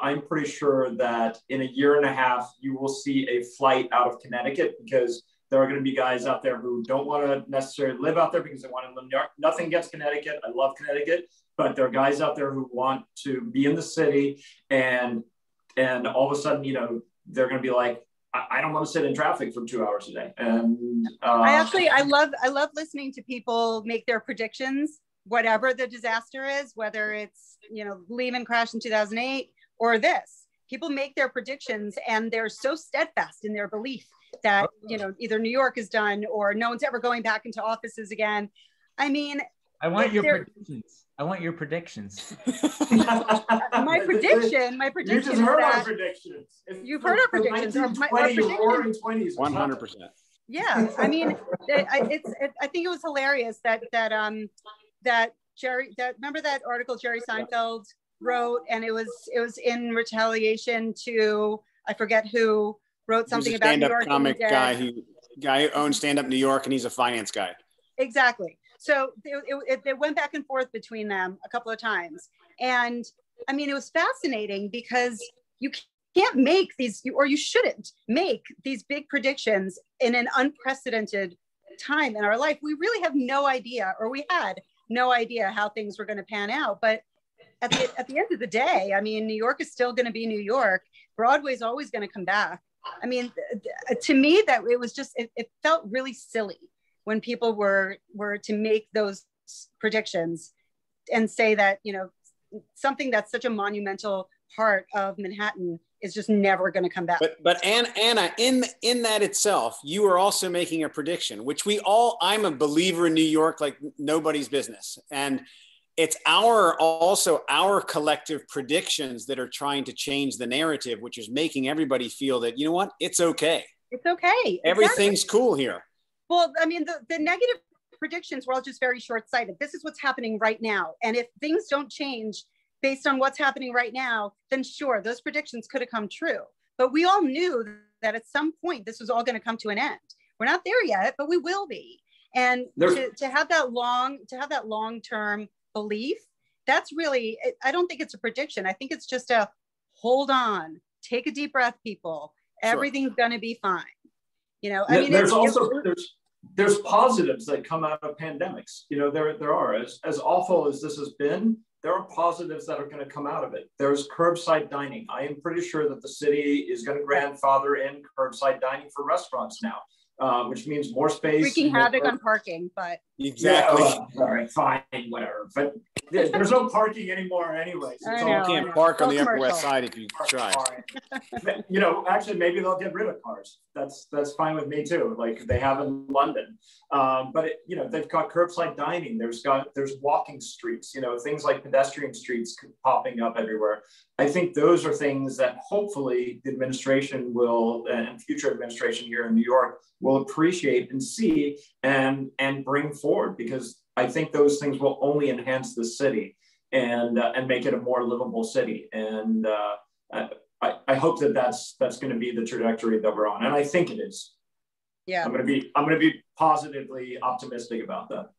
[SPEAKER 3] I'm pretty sure that in a year and a half you will see a flight out of Connecticut, because there are going to be guys out there who don't want to necessarily live out there because they want to live in New York. Nothing against Connecticut. I love Connecticut. But there are guys out there who want to be in the city and And all of a sudden, you know, they're going to be like, I don't want to sit in traffic for 2 hours a day. And
[SPEAKER 2] I love listening to people make their predictions, whatever the disaster is, whether it's, you know, Lehman crash in 2008 or this. People make their predictions and they're so steadfast in their belief that, you know, either New York is done or no one's ever going back into offices again. I mean,
[SPEAKER 1] I want your predictions. I want your predictions.
[SPEAKER 2] My prediction
[SPEAKER 3] you just heard our predictions.
[SPEAKER 2] You've heard our predictions. Our
[SPEAKER 3] roaring 20s.
[SPEAKER 4] 100%.
[SPEAKER 2] Yeah, I mean, I think it was hilarious that Jerry, remember that article Jerry Seinfeld wrote, and it was in retaliation to, I forget who wrote something about New York.
[SPEAKER 4] Comic guy who owns Stand Up New York, and he's a finance guy.
[SPEAKER 2] Exactly. So it went back and forth between them a couple of times. And I mean, it was fascinating because you can't make these, or you shouldn't make these big predictions in an unprecedented time in our life. We really have no idea, or we had no idea how things were going to pan out. But at the end of the day, I mean, New York is still going to be New York. Broadway's always going to come back. I mean, to me, that it was just, it felt really silly when people were to make those predictions and say that, you know, something that's such a monumental part of Manhattan is just never going to come back.
[SPEAKER 4] But Anna, in that itself, you are also making a prediction, which I'm a believer in New York like nobody's business. And it's our collective predictions that are trying to change the narrative, which is making everybody feel that, you know what, it's okay.
[SPEAKER 2] It's okay.
[SPEAKER 4] Everything's cool here.
[SPEAKER 2] Well, I mean, the negative predictions were all just very short-sighted. This is what's happening right now. And if things don't change based on what's happening right now, then sure, those predictions could have come true. But we all knew that at some point, this was all going to come to an end. We're not there yet, but we will be. And to have that long-term belief, that's really, I don't think it's a prediction. I think it's just a hold on, take a deep breath, people. Sure. Everything's going to be fine. You know, I mean,
[SPEAKER 3] there's positives that come out of pandemics. You know, there are, as awful as this has been, there are positives that are going to come out of it. There's curbside dining. I am pretty sure that the city is going to grandfather in curbside dining for restaurants now, which means more space.
[SPEAKER 2] Wreaking havoc on parking, but.
[SPEAKER 4] Exactly.
[SPEAKER 3] Yeah, sorry, fine, whatever. But there's no parking anymore anyway. So
[SPEAKER 4] you can't park on the Upper West Side if you try.
[SPEAKER 3] You know, actually, maybe they'll get rid of cars. That's fine with me too. Like they have in London. But you know, they've got curbside dining. There's walking streets. You know, things like pedestrian streets popping up everywhere. I think those are things that hopefully the administration will, and future administration here in New York, will appreciate and see and bring forward, because I think those things will only enhance the city and make it a more livable city. And I hope that's going to be the trajectory that we're on, and I think it is.
[SPEAKER 2] Yeah,
[SPEAKER 3] I'm going to be positively optimistic about that.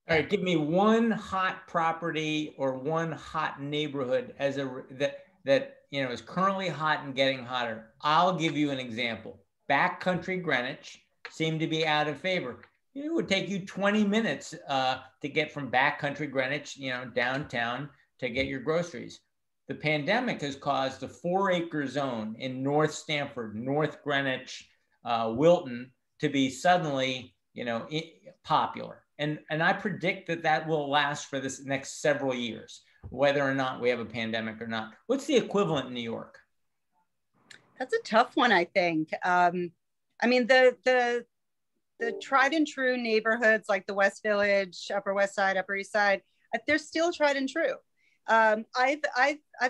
[SPEAKER 1] All right, give me one hot property or one hot neighborhood that you know is currently hot and getting hotter. I'll give you an example. Backcountry Greenwich seemed to be out of favor. It would take you 20 minutes to get from backcountry Greenwich, you know, downtown to get your groceries. The pandemic has caused a 4-acre zone in North Stamford, North Greenwich, Wilton to be suddenly, you know, popular. And I predict that will last for this next several years, whether or not we have a pandemic or not. What's the equivalent in New York?
[SPEAKER 2] That's a tough one, I think. I mean, the tried and true neighborhoods like the West Village, Upper West Side, Upper East Side, they're still tried and true. I've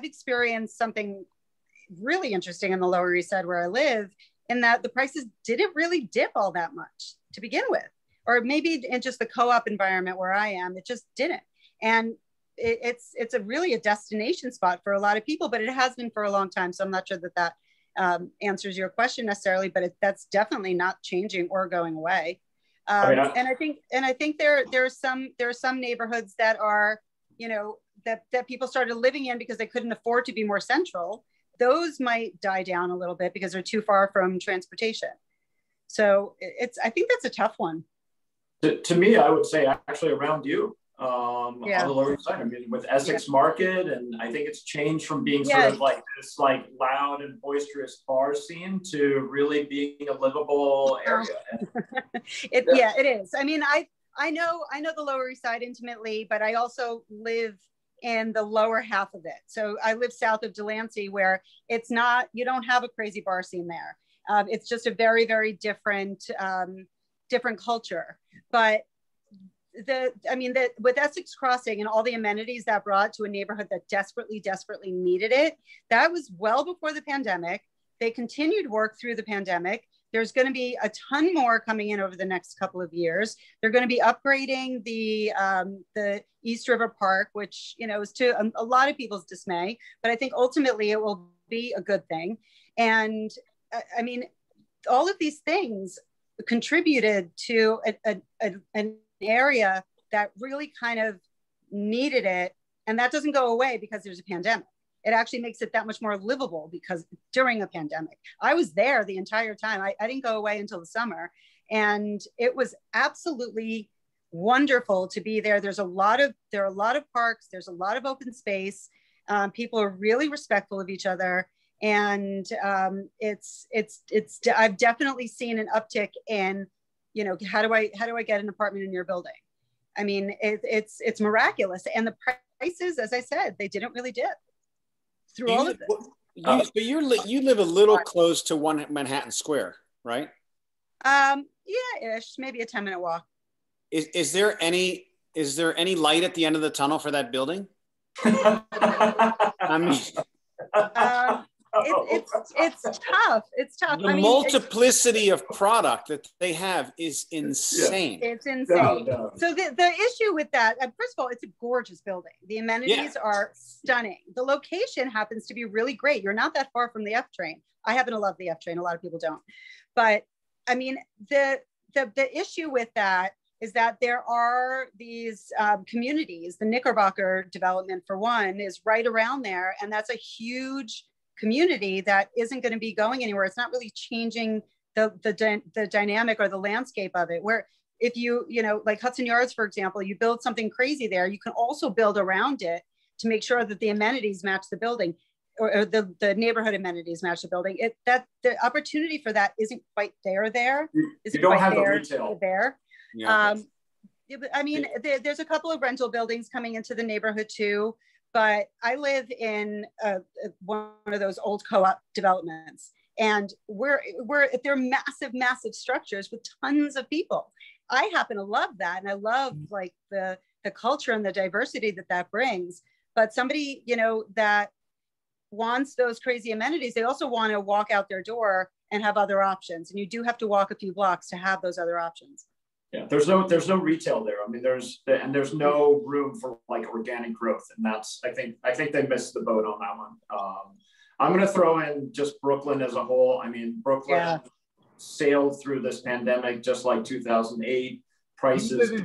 [SPEAKER 2] experienced something really interesting in the Lower East Side where I live, in that the prices didn't really dip all that much to begin with, or maybe in just the co-op environment where I am, it just didn't. And it's really a destination spot for a lot of people, but it has been for a long time. So I'm not sure that answers your question necessarily, but that's definitely not changing or going away. And I think there are some neighborhoods that are, you know, that people started living in because they couldn't afford to be more central. Those might die down a little bit because they're too far from transportation. So I think that's a tough one.
[SPEAKER 3] To me, I would say actually around you, on the Lower East Side. I mean, with Essex Market, and I think it's changed from being sort of like this like loud and boisterous bar scene to really being a livable area.
[SPEAKER 2] It is. I mean, I know the Lower East Side intimately, but I also live in the lower half of it. So I live south of Delancey, where it's not, you don't have a crazy bar scene there. It's just a very, very different culture. But with Essex Crossing and all the amenities that brought to a neighborhood that desperately needed it, that was well before the pandemic. They continued work through the pandemic. There's going to be a ton more coming in over the next couple of years. They're going to be upgrading the East River Park, which, you know, is to a lot of people's dismay, but I think ultimately it will be a good thing. And I mean, all of these things contributed to an area that really kind of needed it. And that doesn't go away because there's a pandemic. It actually makes it that much more livable because during a pandemic, I was there the entire time. I didn't go away until the summer, and it was absolutely wonderful to be there. There are a lot of parks. There's a lot of open space. People are really respectful of each other. And I've definitely seen an uptick in, you know, how do I get an apartment in your building? I mean, it's miraculous. And the prices, as I said, they didn't really dip through all of this.
[SPEAKER 4] But you live a little close to One Manhattan Square, right?
[SPEAKER 2] Yeah-ish, maybe a 10-minute walk.
[SPEAKER 4] Is there any light at the end of the tunnel for that building? I mean,
[SPEAKER 2] it's tough. It's tough.
[SPEAKER 4] The multiplicity of product that they have is insane.
[SPEAKER 2] It's insane. No. So the issue with that, first of all, it's a gorgeous building. The amenities are stunning. The location happens to be really great. You're not that far from the F train. I happen to love the F train. A lot of people don't. But I mean, the issue with that is that there are these communities. The Knickerbocker development, for one, is right around there. And that's a huge community that isn't going to be going anywhere. It's not really changing the dynamic or the landscape of it. Where if you know, like Hudson Yards, for example, you build something crazy there, you can also build around it to make sure that the amenities match the building, or the neighborhood amenities match the building. The opportunity for that isn't quite there.
[SPEAKER 3] You don't have the retail
[SPEAKER 2] there.
[SPEAKER 4] Yeah.
[SPEAKER 2] I mean, there's a couple of rental buildings coming into the neighborhood too, but I live in one of those old co-op developments, and they're massive structures with tons of people. I happen to love that, and I love like the culture and the diversity that brings. But somebody, you know, that wants those crazy amenities, they also want to walk out their door and have other options, and you do have to walk a few blocks to have those other options.
[SPEAKER 3] Yeah, there's no retail there. I mean, there's no room for like organic growth, and that's I think they missed the boat on that one. I'm going to throw in just Brooklyn as a whole. I mean, Brooklyn sailed through this pandemic just like 2008. Prices, you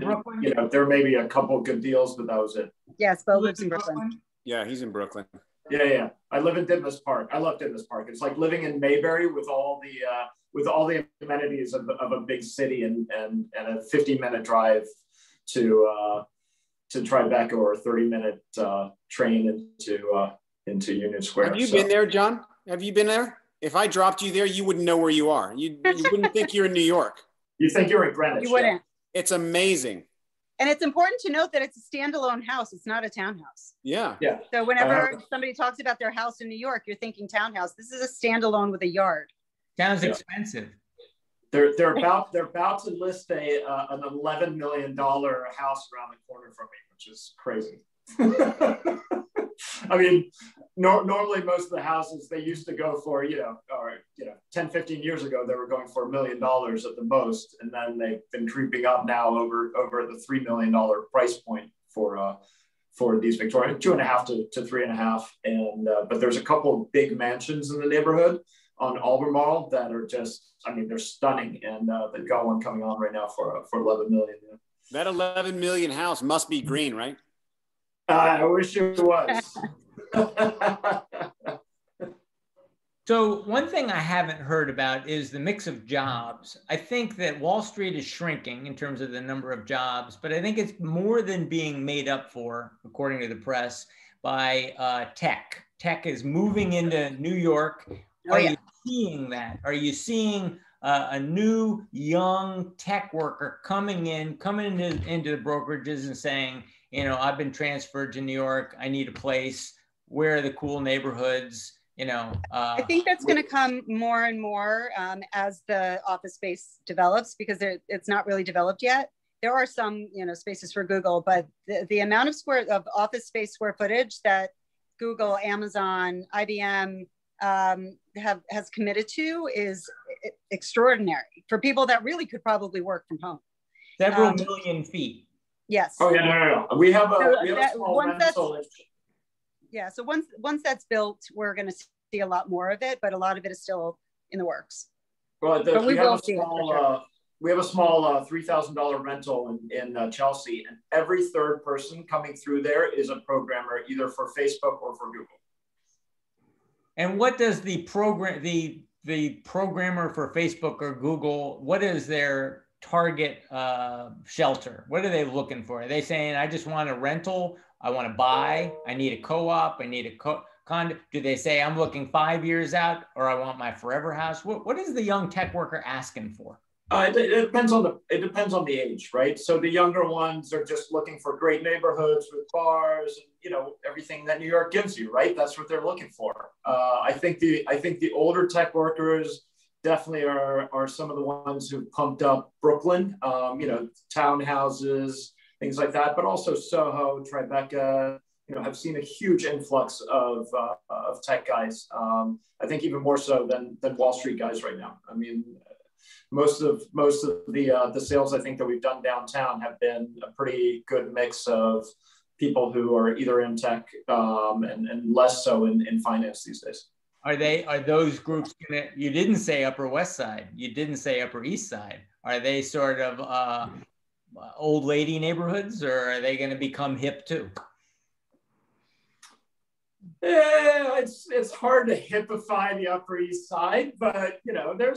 [SPEAKER 3] know, there may be a couple good deals, but that was it.
[SPEAKER 2] Yes, Bo lives in Brooklyn.
[SPEAKER 4] Yeah, he's in Brooklyn.
[SPEAKER 3] Yeah. I live in Ditmas Park. I love Ditmas Park. It's like living in Mayberry with all the amenities of a big city and a 50-minute drive to Tribeca, or a 30-minute train into Union Square.
[SPEAKER 4] Have you been there, John? Have you been there? If I dropped you there, you wouldn't know where you are. You wouldn't think you're in New York.
[SPEAKER 3] You think you're in Greenwich.
[SPEAKER 2] You wouldn't.
[SPEAKER 4] It's amazing.
[SPEAKER 2] And it's important to note that it's a standalone house. It's not a townhouse.
[SPEAKER 4] Yeah.
[SPEAKER 2] So whenever somebody talks about their house in New York, you're thinking townhouse. This is a standalone with a yard.
[SPEAKER 1] Sounds expensive.
[SPEAKER 3] They're about to list an $11 million house around the corner from me, which is crazy. I mean, normally most of the houses they used to go for, 10, 15 years ago, they were going for $1 million at the most. And then they've been creeping up now over the $3 million price point for these Victorian, 2.5 to 3.5. And, but there's a couple of big mansions in the neighborhood on Albemarle that are just, I mean, they're stunning. And they've got one coming on right now for 11 million. Yeah.
[SPEAKER 4] That 11 million house must be green, right?
[SPEAKER 3] I wish it was.
[SPEAKER 1] So one thing I haven't heard about is the mix of jobs. I think that Wall Street is shrinking in terms of the number of jobs, but I think it's more than being made up for, according to the press, by tech. Tech is moving into New York. Are you seeing that? Are you seeing a new young tech worker coming into the brokerages and saying, you know, I've been transferred to New York. I need a place. Where are the cool neighborhoods? You know,
[SPEAKER 2] I think that's going to come more and more as the office space develops, because it's not really developed yet. There are some, you know, spaces for Google, but the amount of office space square footage that Google, Amazon, IBM has committed to is extraordinary for people that really could probably work from home.
[SPEAKER 1] Several million feet.
[SPEAKER 2] Yes.
[SPEAKER 3] Oh yeah, no. We have a small rental.
[SPEAKER 2] Yeah, so once that's built, we're going to see a lot more of it, but a lot of it is still in the works.
[SPEAKER 3] Well, we have a small $3,000 rental in Chelsea, and every third person coming through there is a programmer, either for Facebook or for Google.
[SPEAKER 1] And what does the programmer for Facebook or Google, what is their target shelter? What are they looking for? Are they saying, I just want a rental, I want to buy, I need a co-op, I need a condo? Do they say, I'm looking 5 years out, or I want my forever house? What is the young tech worker asking for?
[SPEAKER 3] It depends on the age, right? So the younger ones are just looking for great neighborhoods with bars, and, you know, everything that New York gives you, right? That's what they're looking for. I think the older tech workers definitely are some of the ones who pumped up Brooklyn, you know, townhouses, things like that, but also Soho, Tribeca, you know, have seen a huge influx of tech guys. I think even more so than Wall Street guys right now. I mean, most of the sales I think that we've done downtown have been a pretty good mix of people who are either in tech and less so in finance these days.
[SPEAKER 1] Are those groups you didn't say Upper West Side, you didn't say Upper East Side. Are they sort of old lady neighborhoods, or are they going to become hip too?
[SPEAKER 3] It's hard to hippify the Upper East Side, but you know, there are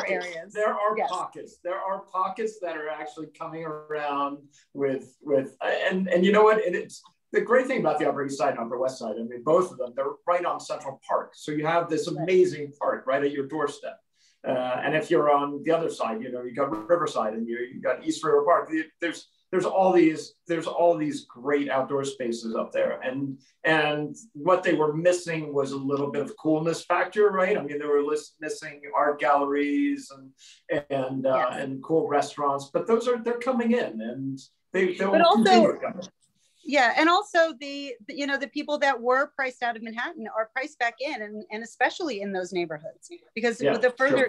[SPEAKER 3] areas. There are pockets. There are pockets that are actually coming around with and you know what? It's the great thing about the Upper East Side and Upper West Side. I mean, both of them, they're right on Central Park, so you have this amazing park right at your doorstep. And if you're on the other side, you know, you got Riverside and you got East River Park. There's all these great outdoor spaces up there, and what they were missing was a little bit of coolness factor, right? I mean, they were missing art galleries and cool restaurants, but they're coming in, and they'll continue to come.
[SPEAKER 2] Yeah, and also the people that were priced out of Manhattan are priced back in, and especially in those neighborhoods, because the further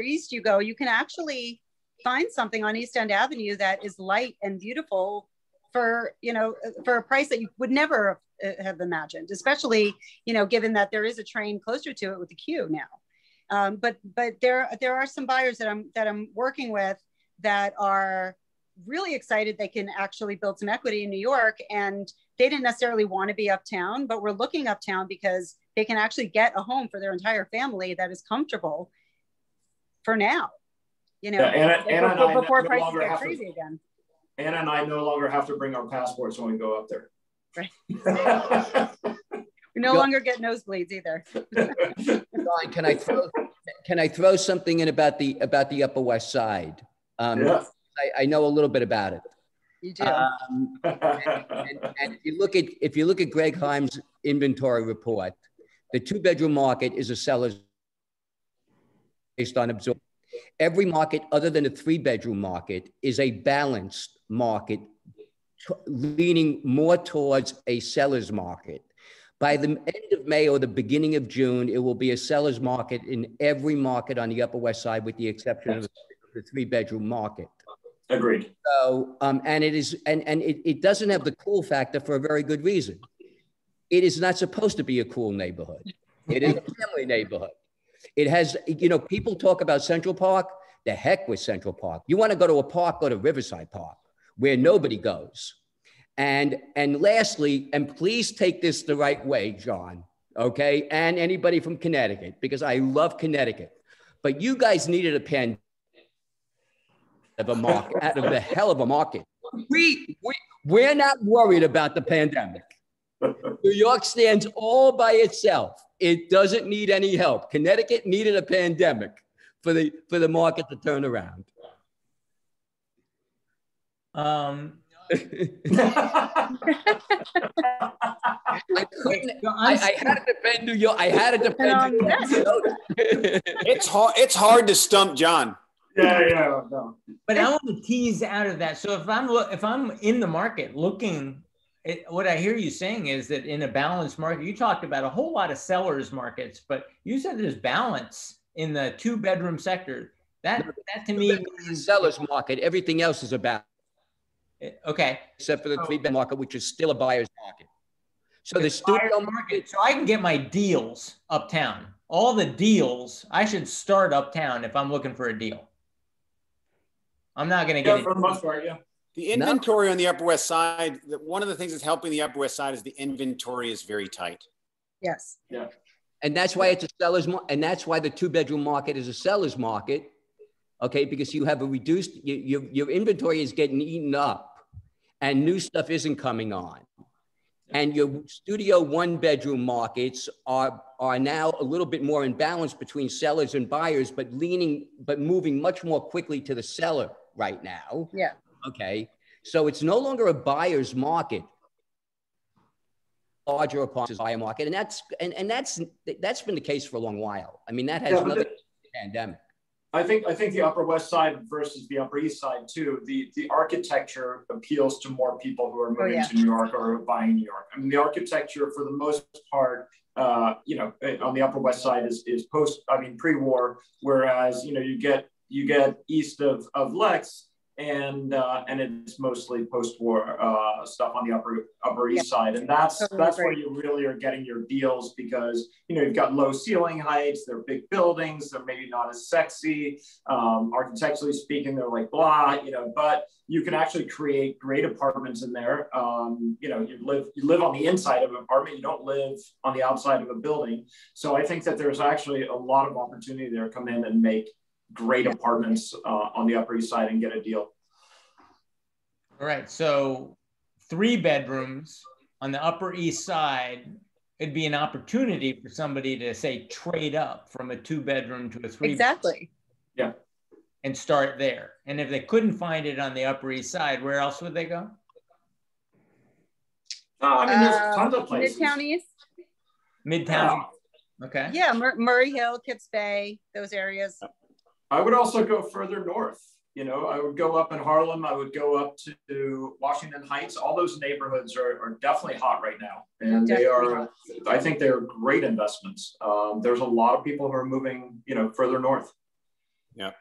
[SPEAKER 2] east you go, you can actually find something on East End Avenue that is light and beautiful for a price that you would never have imagined, especially, you know, given that there is a train closer to it with the Q now. But there are some buyers that I'm working with that are really excited they can actually build some equity in New York, and they didn't necessarily want to be uptown, but we're looking uptown because they can actually get a home for their entire family that is comfortable for now. You know, before prices get crazy again.
[SPEAKER 3] Anna and I no longer have to bring our passports when we go up there.
[SPEAKER 2] Right. We no longer get nosebleeds either.
[SPEAKER 6] Can I throw something in about the Upper West Side?
[SPEAKER 3] Yeah.
[SPEAKER 6] I know a little bit about it.
[SPEAKER 2] You do.
[SPEAKER 6] And if you look at Greg Heim's inventory report, the 2-bedroom market is a seller's based on absorption. Every market other than the 3-bedroom market is a balanced market, leaning more towards a seller's market. By the end of May or the beginning of June, it will be a seller's market in every market on the Upper West Side, with the exception of the 3-bedroom market.
[SPEAKER 3] Agreed.
[SPEAKER 6] So, and it doesn't have the cool factor for a very good reason. It is not supposed to be a cool neighborhood. It is a family neighborhood. It has, you know, people talk about Central Park. The heck with Central Park. You want to go to a park, go to Riverside Park, where nobody goes. And lastly, and please take this the right way, John, okay? And anybody from Connecticut, because I love Connecticut. But you guys needed a pen of a market, out of the hell of a market. We're not worried about the pandemic. New York stands all by itself. It doesn't need any help. Connecticut needed a pandemic for the market to turn around. I had to defend New York. I had to defend New York.
[SPEAKER 4] It's hard to stump John.
[SPEAKER 3] Yeah. No.
[SPEAKER 1] But I want to tease out of that. So if I'm in the market looking, what I hear you saying is that in a balanced market, you talked about a whole lot of sellers markets, but you said there's balance in the 2-bedroom sector. That to me means
[SPEAKER 6] sellers market. Everything else is about.
[SPEAKER 1] Okay.
[SPEAKER 6] Except for the 3-bed market, which is still a buyer's market. So the studio market.
[SPEAKER 1] So I can get my deals uptown. All the deals, I should start uptown if I'm looking for a deal. I'm not going to get it.
[SPEAKER 3] For the most part, yeah.
[SPEAKER 4] The inventory on the Upper West Side, one of the things that's helping the Upper West Side is the inventory is very tight.
[SPEAKER 2] Yes.
[SPEAKER 3] Yeah.
[SPEAKER 6] And that's why it's a seller's market. And that's why the 2-bedroom market is a seller's market. Okay. Because you have a reduced, your inventory is getting eaten up and new stuff isn't coming on. And your studio 1-bedroom markets are now a little bit more in balance between sellers and buyers, but moving much more quickly to the seller right now.
[SPEAKER 2] Yeah.
[SPEAKER 6] Okay. So it's no longer a buyer's market. Larger apartments buyer market. And that's been the case for a long while. I mean, that has nothing to do with the pandemic.
[SPEAKER 3] I think the Upper West Side versus the Upper East Side too. The architecture appeals to more people who are moving to New York or buying New York. I mean, the architecture for the most part, on the Upper West Side is pre-war, whereas you get east of Lex and it's mostly post-war stuff on the Upper East Side, and that's where you really are getting your deals, because you've got low ceiling heights, they're big buildings, they're maybe not as sexy, architecturally speaking, they're like blah, but you can actually create great apartments in there. You live on the inside of an apartment, you don't live on the outside of a building. So I think that there's actually a lot of opportunity there. Come in and make great apartments on the Upper East Side and get a deal.
[SPEAKER 1] All right, so 3 bedrooms on the Upper East Side, it'd be an opportunity for somebody to say trade up from a 2-bedroom to a 3-bedroom.
[SPEAKER 2] Exactly.
[SPEAKER 3] Yeah.
[SPEAKER 1] And start there. And if they couldn't find it on the Upper East Side, where else would they go?
[SPEAKER 3] There's tons of places.
[SPEAKER 2] Midtown East.
[SPEAKER 1] Midtown. Yeah. Okay.
[SPEAKER 2] Yeah, Murray Hill, Kips Bay, those areas.
[SPEAKER 3] I would also go further north. I would go up in Harlem. I would go up to Washington Heights. All those neighborhoods are definitely hot right now. And I think they're great investments. There's a lot of people who are moving, further north.
[SPEAKER 4] Yeah.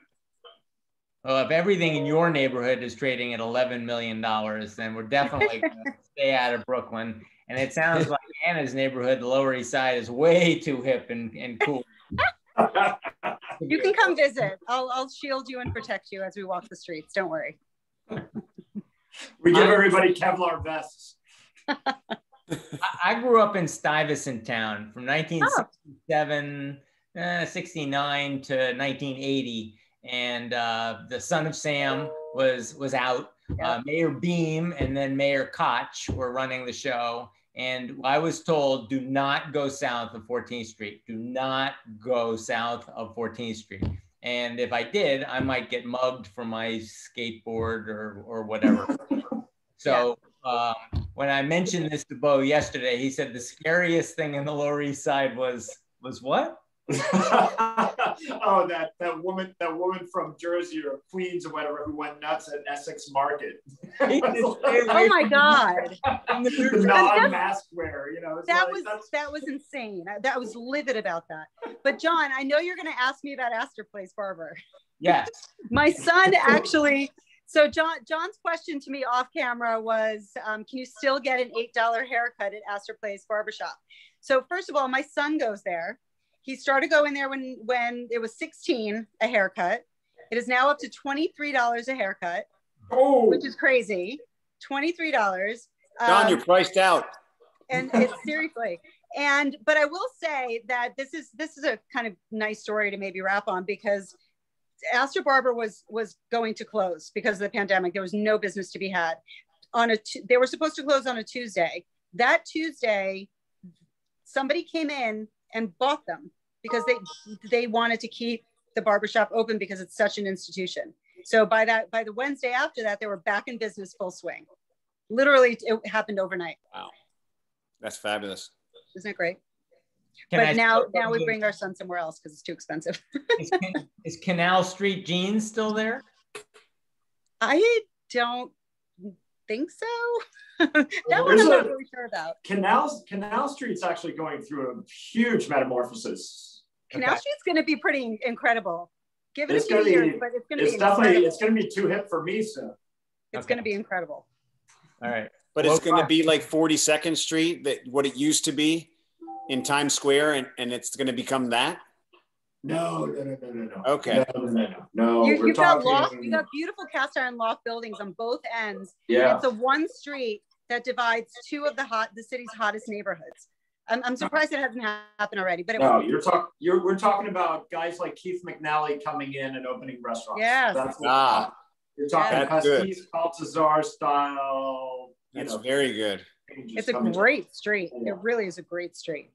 [SPEAKER 1] Well, if everything in your neighborhood is trading at $11 million, then we're definitely going to stay out of Brooklyn. And it sounds like Anna's neighborhood, the Lower East Side, is way too hip and cool.
[SPEAKER 2] You can come visit. I'll shield you and protect you as we walk the streets. Don't worry.
[SPEAKER 3] We give everybody Kevlar vests.
[SPEAKER 1] I grew up in Stuyvesant Town from 1967, 69 to 1980. And the Son of Sam was out. Mayor Beam and then Mayor Koch were running the show. And I was told, do not go south of 14th Street. Do not go south of 14th Street. And if I did, I might get mugged for my skateboard or whatever. So when I mentioned this to Bo yesterday, he said the scariest thing in the Lower East Side was what?
[SPEAKER 3] Oh, that woman from Jersey or Queens or whatever who went nuts at Essex Market.
[SPEAKER 2] Oh my God!
[SPEAKER 3] The non-mask wear,
[SPEAKER 2] that was insane. I was livid about that. But John, I know you're going to ask me about Astor Place Barber.
[SPEAKER 1] Yes.
[SPEAKER 2] My son actually. So John's question to me off camera was, can you still get an $8 haircut at Astor Place Barbershop? So first of all, my son goes there. He started going there when it was $16 a haircut. It is now up to $23 a haircut, which is crazy. $23.
[SPEAKER 4] John, you're priced out.
[SPEAKER 2] And it's seriously. But I will say that this is a kind of nice story to maybe wrap on, because Astor Barber was going to close because of the pandemic. There was no business to be had. They were supposed to close on a Tuesday. That Tuesday, somebody came in and bought them because they wanted to keep the barbershop open because it's such an institution. So by the Wednesday after that, they were back in business full swing. Literally, it happened overnight.
[SPEAKER 4] Wow, that's fabulous.
[SPEAKER 2] Isn't it great? But now we bring our son somewhere else because it's too expensive.
[SPEAKER 1] Is Canal Street Jeans still there?
[SPEAKER 2] I don't think so. That one I'm not really sure about.
[SPEAKER 3] Canal Street's actually going through a huge metamorphosis.
[SPEAKER 2] Canal Street's going to be pretty incredible. Give it a few years, but it's going to be
[SPEAKER 3] definitely, it's going to be too hip for me, so.
[SPEAKER 2] It's going to be incredible.
[SPEAKER 1] All right.
[SPEAKER 4] But it's going to be like 42nd Street, what it used to be in Times Square, and it's going to become that?
[SPEAKER 3] No.
[SPEAKER 4] Okay.
[SPEAKER 3] No.
[SPEAKER 2] You've got beautiful cast iron loft buildings on both ends.
[SPEAKER 3] Yeah.
[SPEAKER 2] It's a one street that divides two of the city's hottest neighborhoods. I'm surprised it hasn't happened already, but
[SPEAKER 3] we're talking about guys like Keith McNally coming in and opening restaurants.
[SPEAKER 2] Yes.
[SPEAKER 3] You're talking Pastis Baltazar style.
[SPEAKER 4] That's very good.
[SPEAKER 2] It's a great street. Yeah. It really is a great street.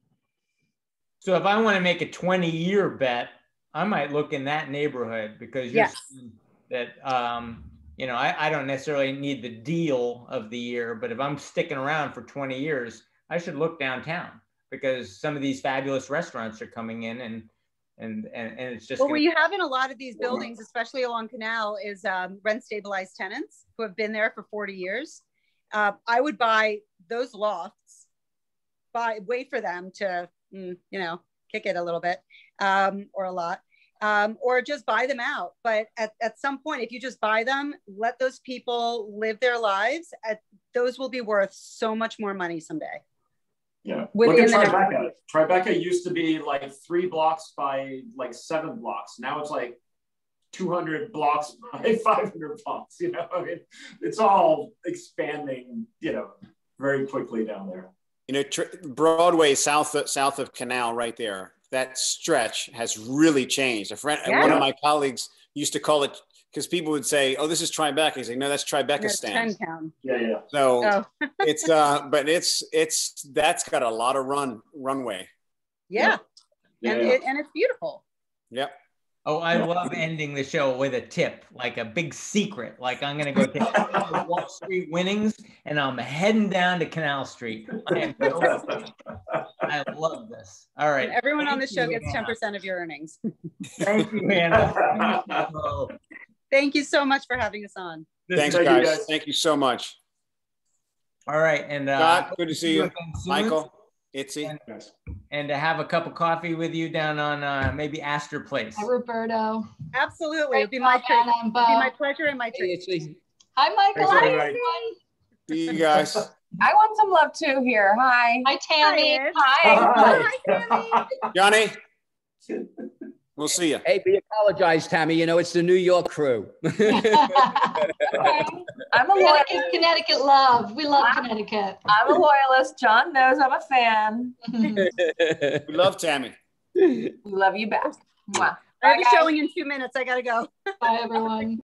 [SPEAKER 1] So if I want to make a 20-year bet, I might look in that neighborhood, because you're saying that I don't necessarily need the deal of the year, but if I'm sticking around for 20 years, I should look downtown, because some of these fabulous restaurants are coming in, and it's just
[SPEAKER 2] what you have in a lot of these buildings, especially along Canal, is rent stabilized tenants who have been there for 40 years. I would buy those lofts, wait for them to kick it a little bit or a lot, or just buy them out. But at some point, if you just buy them, let those people live their lives, those will be worth so much more money someday.
[SPEAKER 3] Yeah. Look at Tribeca. Tribeca used to be like 3 blocks by like 7 blocks. Now it's like 200 blocks by 500 blocks. I mean, it's all expanding, very quickly down there.
[SPEAKER 4] Broadway south of Canal, right there. That stretch has really changed. One of my colleagues used to call it, because people would say, "Oh, this is Tribeca." He's like, "No, that's Tribeca stand."
[SPEAKER 2] 10
[SPEAKER 3] Yeah.
[SPEAKER 4] So it's but that's got a lot of runway.
[SPEAKER 2] Yeah. And it's beautiful.
[SPEAKER 4] Yep.
[SPEAKER 1] Oh, I love ending the show with a tip, like a big secret. Like, I'm going to go take Wall Street winnings, and I'm heading down to Canal Street. I love this. All right.
[SPEAKER 2] And everyone on the show gets 10% of your earnings.
[SPEAKER 1] Thank you, Anna.
[SPEAKER 2] Thank you so much for having us on.
[SPEAKER 4] Thanks, guys. Thank you so much.
[SPEAKER 1] All right. And
[SPEAKER 4] Scott, good to see you. Michael.
[SPEAKER 1] And to have a cup of coffee with you down on maybe Astor Place.
[SPEAKER 7] Hi, Roberto.
[SPEAKER 2] Absolutely. It'd be my treat. It'd be my pleasure and my treat.
[SPEAKER 7] Hi, Michael.
[SPEAKER 3] Hi,
[SPEAKER 7] everyone.
[SPEAKER 4] See you guys.
[SPEAKER 7] I want some love too here. Hi. Hi, Tammy.
[SPEAKER 2] Hi, Tammy.
[SPEAKER 4] Johnny. We'll see you.
[SPEAKER 6] Hey, we apologize, Tammy. It's the New York crew.
[SPEAKER 7] Okay. I'm a loyalist. Connecticut love. We love Connecticut. I'm a loyalist. John knows I'm a fan.
[SPEAKER 4] We love Tammy.
[SPEAKER 7] We love you back. Mwah.
[SPEAKER 2] I have a showing in 2 minutes. I got to go.
[SPEAKER 7] Bye, everyone.